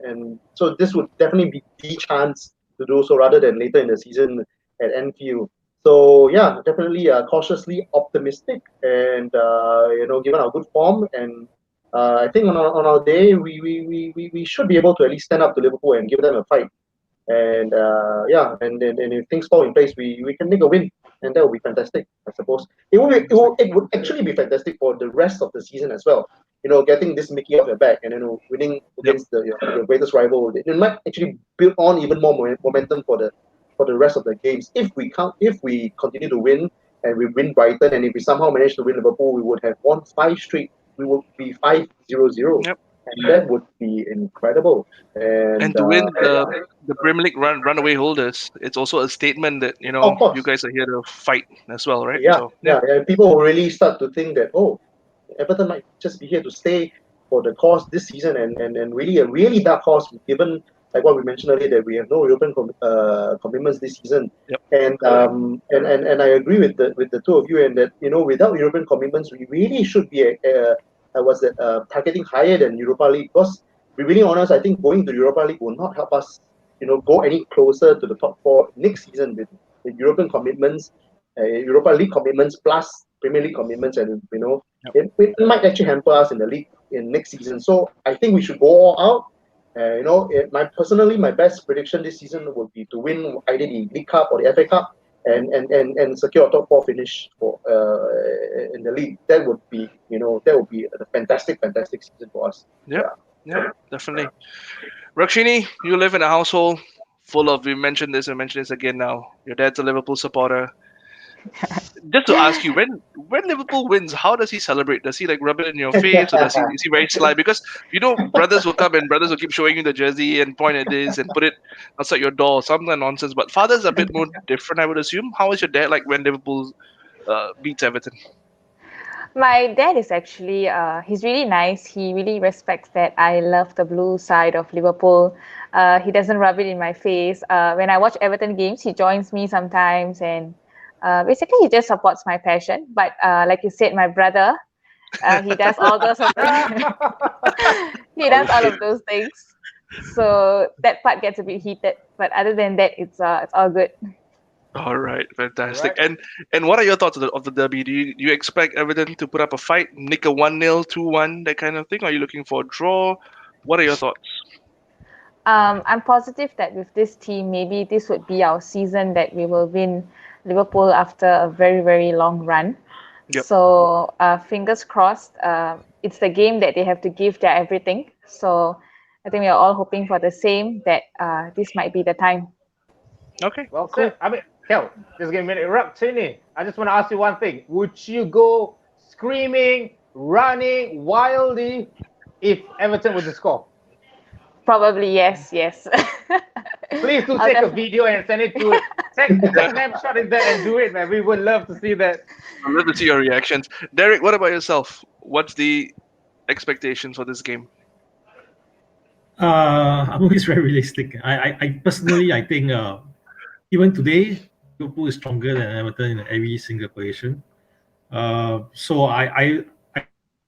and so this would definitely be the chance to do so rather than later in the season at Enfield. So yeah, definitely cautiously optimistic, and given our good form, and I think on our day we should be able to at least stand up to Liverpool and give them a fight. And and if things fall in place, we can make a win, and that would be fantastic. I suppose it would actually be fantastic for the rest of the season as well. Getting this Mickey off your back and winning against your greatest rival, it might actually build on even more momentum for the rest of the games. If we continue to win and we win Brighton, and if we somehow manage to win Liverpool, we would have won 5 straight. We would be 5-0-0. Yep. And that would be incredible. And to win the Premier League runaway holders, it's also a statement that Of course. you guys are here to fight as well, right? Yeah, So yeah. People will really start to think that Everton might just be here to stay for the cause this season, and really a really dark horse given like what we mentioned earlier that we have no European commitments this season. Yep. And I agree with the two of you, and that without European commitments we really should be targeting higher than Europa League, because to be really honest, I think going to Europa League will not help us go any closer to the top four next season with European commitments, Europa League commitments plus Premier League commitments, and it might actually hamper us in the league in next season. So I think we should go all out. My best prediction this season would be to win either the League Cup or the FA Cup, and secure a top four finish for in the league. That would be a fantastic season for us. yeah, definitely. Rakshini, you live in a household full of, we mentioned this and mentioned this again now. Your dad's a Liverpool supporter. Just to ask you, when Liverpool wins, how does he celebrate? Does he like rub it in your face, or is he very sly? Because brothers will come and brothers will keep showing you the jersey and point at this and put it outside your door, some kind of nonsense. But father's a bit more different, I would assume. How is your dad like when Liverpool beats Everton? My dad is actually, he's really nice. He really respects that I love the blue side of Liverpool. He doesn't rub it in my face. When I watch Everton games, he joins me sometimes, and basically he just supports my passion. But like you said, my brother, he does all those he does all of those things. So that part gets a bit heated. But other than that, it's all good. All right, fantastic. And what are your thoughts of the derby? Do you expect Everton to put up a fight, nick a 1-0, 2-1, that kind of thing? Are you looking for a draw? What are your thoughts? I'm positive that with this team, maybe this would be our season that we will win Liverpool after a very, very long run. Yep. So fingers crossed. It's the game that they have to give their everything. So I think we are all hoping for the same, that this might be the time. Okay. Well said. I mean, Kel, just give me a minute. Raptini, I just want to ask you one thing. Would you go screaming, running wildly if Everton were to score? Probably yes. Please do take a video and send it to take a snapshot in that and do it, man. We would love to see that. I'd love to see your reactions. Derek, what about yourself? What's the expectations for this game? I'm always very realistic. I personally, I think even today, Liverpool is stronger than Everton in every single position. So I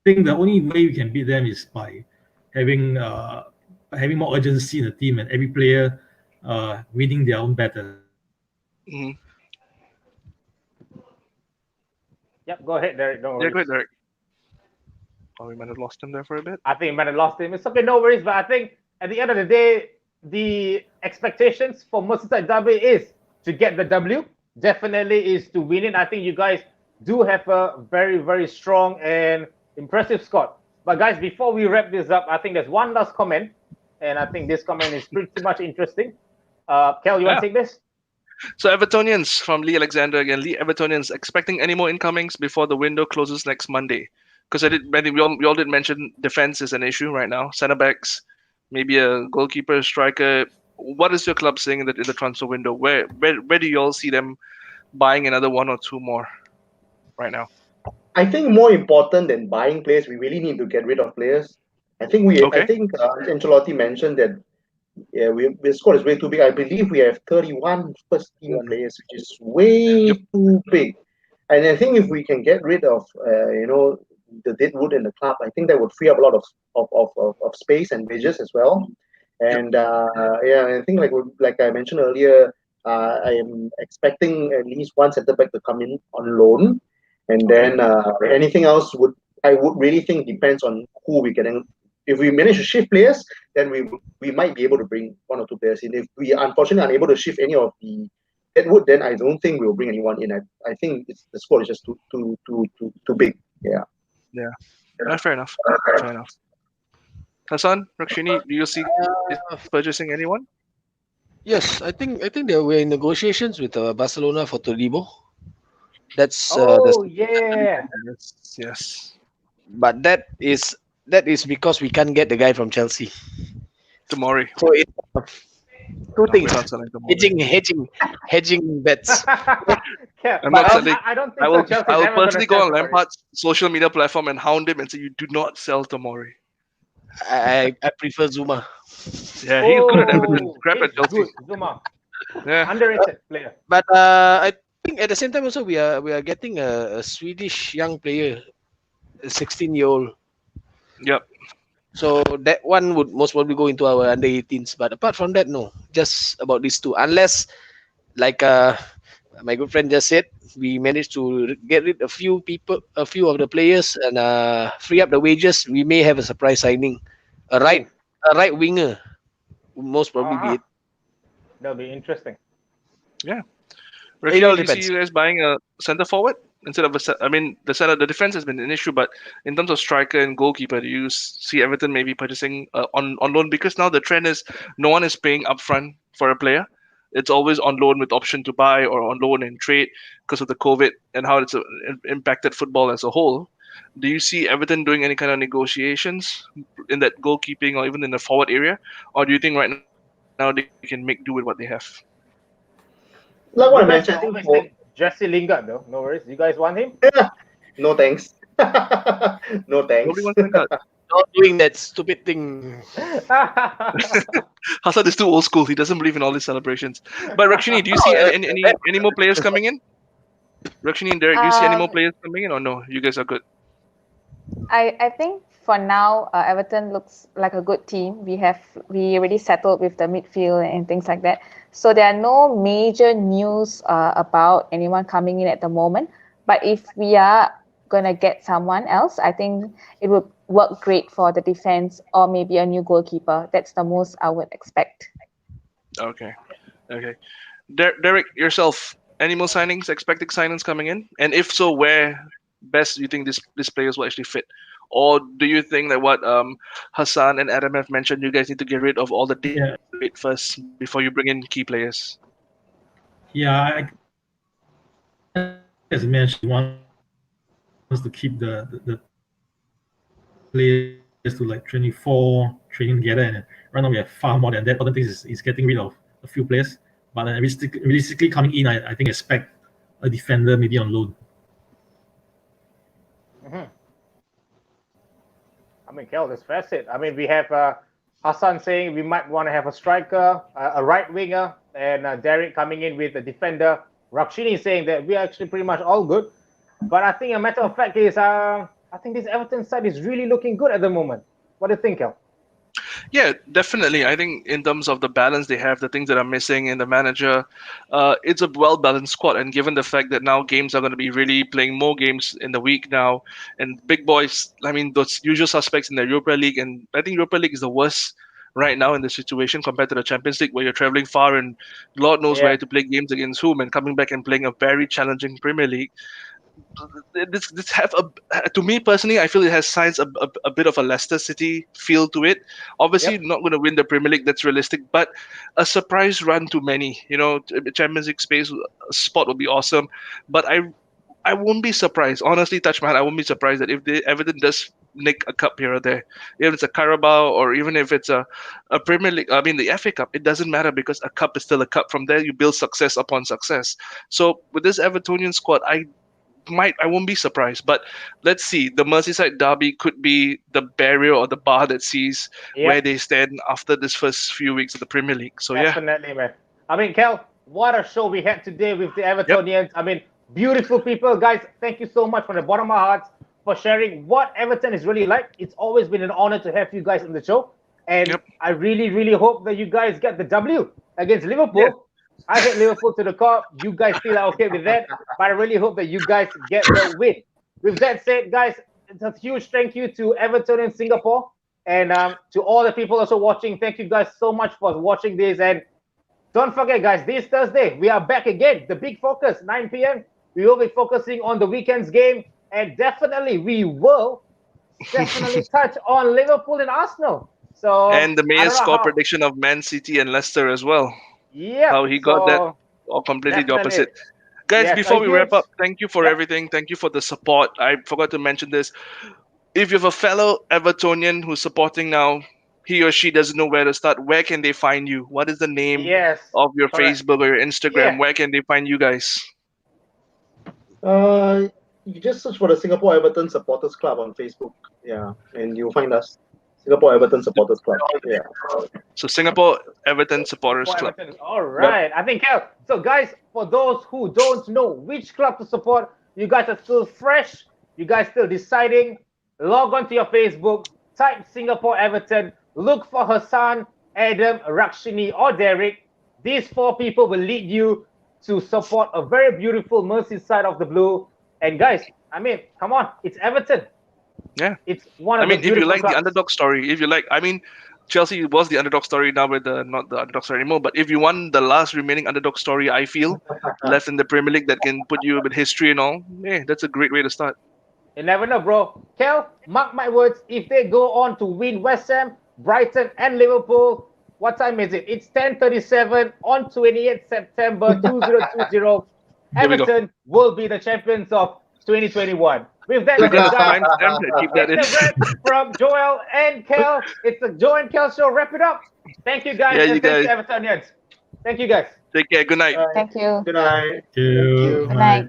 think the only way we can beat them is by having more urgency in the team and every player winning their own battle. Mm-hmm. Yep, go ahead, Derek. Don't worry. Yeah, go ahead, Derek. Oh, we might have lost him there for a bit. I think we might have lost him. It's okay, no worries. But I think at the end of the day, the expectations for Merseyside Derby is to get the W. Definitely is to win it. I think you guys do have a very, very strong and impressive squad. But guys, before we wrap this up, I think there's one last comment, and I think this comment is pretty much interesting. Kel, you want to take this? So Evertonians from Lee Alexander again. Lee Evertonians expecting any more incomings before the window closes next Monday? Because I think we all did mention defense is an issue right now. Centre backs, maybe a goalkeeper, striker. What is your club saying in the transfer window? Where do you all see them buying another one or two more right now? I think more important than buying players, we really need to get rid of players. I Okay. think Ancelotti mentioned that the squad is way too big. I believe we have 31 first team One. players, which is way Yep. too big. And I think if we can get rid of the deadwood in the club, I think that would free up a lot of space and wages as well. Yep. And yeah, I think like I mentioned earlier, I am expecting at least one centre back to come in on loan, and Okay. then anything else would really think depends on who we getting. If we manage to shift players, then we might be able to bring one or two players in. If we unfortunately unable to shift any of the Deadwood, then I don't think we'll bring anyone in. I think the squad is just too big. Yeah. Yeah. Fair enough. Fair enough. Hassan, Rakshini, do you see guys purchasing anyone? Yes, I think they were in negotiations with Barcelona for Todibo. That's the Oh yeah. Yes. Yes. but that is because we can't get the guy from Chelsea. Tomori. So it's two No, we're things: not selling Tomori. hedging bets. Yeah, I'm But not selling. I don't I think so. will. I Chelsea's will ever gonna personally go sell on Tomori. Lampard's social media platform and hound him and say, "You do not sell Tomori." I prefer Zuma. Yeah, he's good at Everton. Oh, Crap he's at Chelsea. good. Zuma, Yeah. underrated player. But I think at the same time also we are getting a Swedish young player, a 16-year-old. Yep. So that one would most probably go into our under 18s. But apart from that, no. Just about these two. Unless, like my good friend just said, we managed to get rid a few of the players, and free up the wages. We may have a surprise signing, a Ooh, right a right winger would most probably be it. that'll be interesting. Yeah. It all Rashini, do you see depends. you guys buying a center forward instead of I mean, the defense has been an issue, but in terms of striker and goalkeeper, do you see Everton maybe purchasing on loan? Because now the trend is no one is paying upfront for a player. It's always on loan with option to buy or on loan and trade because of the COVID and how it's impacted football as a whole. Do you see Everton doing any kind of negotiations in that goalkeeping or even in the forward area, or do you think right now they can make do with what they have? Like what You I guys mentioned, can I think always take Jesse Lingard though. No worries. You guys want him? no thanks. No Nobody thanks. wants Lingard. Not doing that stupid thing. Hassan is too old school. He doesn't believe in all these celebrations. But Rakshini, do you see Oh, any more players coming in? Rakshini and Derek, do you see any more Um, players coming in or no? You guys are good. I think for now, Everton looks like a good team. We already settled with the midfield and things like that. So there are no major news about anyone coming in at the moment. But if we are gonna get someone else, I think it would work great for the defense or maybe a new goalkeeper. That's the most I would expect. Okay. Okay. Derek, yourself, any more signings, expected signings coming in? And if so, where best do you think these players will actually fit? Or do you think that what Hassan and Adam have mentioned, you guys need to get rid of all the dead Yeah, weight first before you bring in key players? yeah. As mentioned, wants to keep the players to like 24 training together, and right now we have far more than that. Other things is getting rid of a few players, but realistically coming in, I think expect a defender maybe on loan. Mhm. I mean, Kel, that's facet. I mean, we have Hassan saying we might want to have a striker, a right winger, and Derek coming in with a defender. Rakshini saying that we're actually pretty much all good. But I think a matter of fact is, I think this Everton side is really looking good at the moment. What do you think, Kel? Yeah, definitely. I think in terms of the balance they have, the things that are missing in the manager, it's a well balanced squad. And given the fact that now games are going to be really playing more games in the week now, and big boys, I mean, those usual suspects in the Europa League, and I think Europa League is the worst right now in the situation compared to the Champions League, where you're traveling far and Lord knows Yeah. where to play games against whom, and coming back and playing a very challenging Premier League. This have to me personally, I feel it has signs a bit of a Leicester City feel to it. Obviously Yep. not going to win the Premier League, that's realistic, but a surprise run to many, Champions League space spot would be awesome. But I won't be surprised, honestly, touch my hand, I won't be surprised that if the Everton does nick a cup here or there, if it's a Carabao or even if it's a Premier League, I mean the FA Cup, it doesn't matter because a cup is still a cup. From there you build success upon success. So with this Evertonian squad, I I won't be surprised. But let's see. The Merseyside derby could be the barrier or the bar that sees where Yep, they stand after this first few weeks of the Premier League. So yeah, definitely, man. I mean, Kel, what a show we had today with the yep, Evertonians. I mean, beautiful people, guys. Thank you so much from the bottom of our hearts for sharing what Everton is really like. It's always been an honor to have you guys on the show, and yep. I really, really hope that you guys get the W against Liverpool. Yeah. I hate Liverpool to the core. You guys still are okay with that, but I really hope that you guys get the win. With that said, guys, it's a huge thank you to Everton in Singapore and to all the people also watching. Thank you guys so much for watching this. And don't forget, guys, this Thursday, we are back again. The big focus, 9 p.m. We will be focusing on the weekend's game. And definitely, we will definitely touch on Liverpool and Arsenal. So, And the I mayor's don't know score how. prediction of Man City and Leicester as well. Yeah, How he got that, so or completely the definitely. opposite. Guys, Yes, before a we wrap huge. up, thank you for Yep. everything. Thank you for the support. I forgot to mention this. If you have a fellow Evertonian who's supporting now, he or she doesn't know where to start, where can they find you? What is the name Yes, of your correct. Facebook or your Instagram? Yeah, Where can they find you guys? You just search for the Singapore Everton Supporters Club on Facebook. Yeah, and you'll find us. Singapore Everton Supporters Club. Yeah. So Singapore Everton Supporters for Club. Everton. All Yep. right. I think, so guys, for those who don't know which club to support, you guys are still fresh. You guys still deciding. Log on to your Facebook, type Singapore Everton, look for Hassan, Adam, Rakshini, or Derek. These four people will lead you to support a very beautiful Merseyside of the Blue. And guys, I mean, come on, it's Everton. Yeah. It's one I of the mean, if you beautiful like the clubs. underdog story, if you like, I mean, Chelsea was the underdog story now with the not the underdog story anymore. But if you want the last remaining underdog story, I feel left in the Premier League that can put you with history and all, yeah, that's a great way to start. You never know, bro. Kel, mark my words. If they go on to win West Ham, Brighton, and Liverpool, what time is it? It's 10:37 on 28th September 2020. Here we go. Everton will be the champions of 2021. With that We're said, gonna guys, timestamp and keep that in. it's a wrap from Joel and Kel. It's the Joe and Kel show. Wrap it up. Thank you, guys, Yeah, you and thank guys. you, Evertonians. Thank you, guys. Take care. Good night. All right. Thank you. Good night. Thank you. Good night.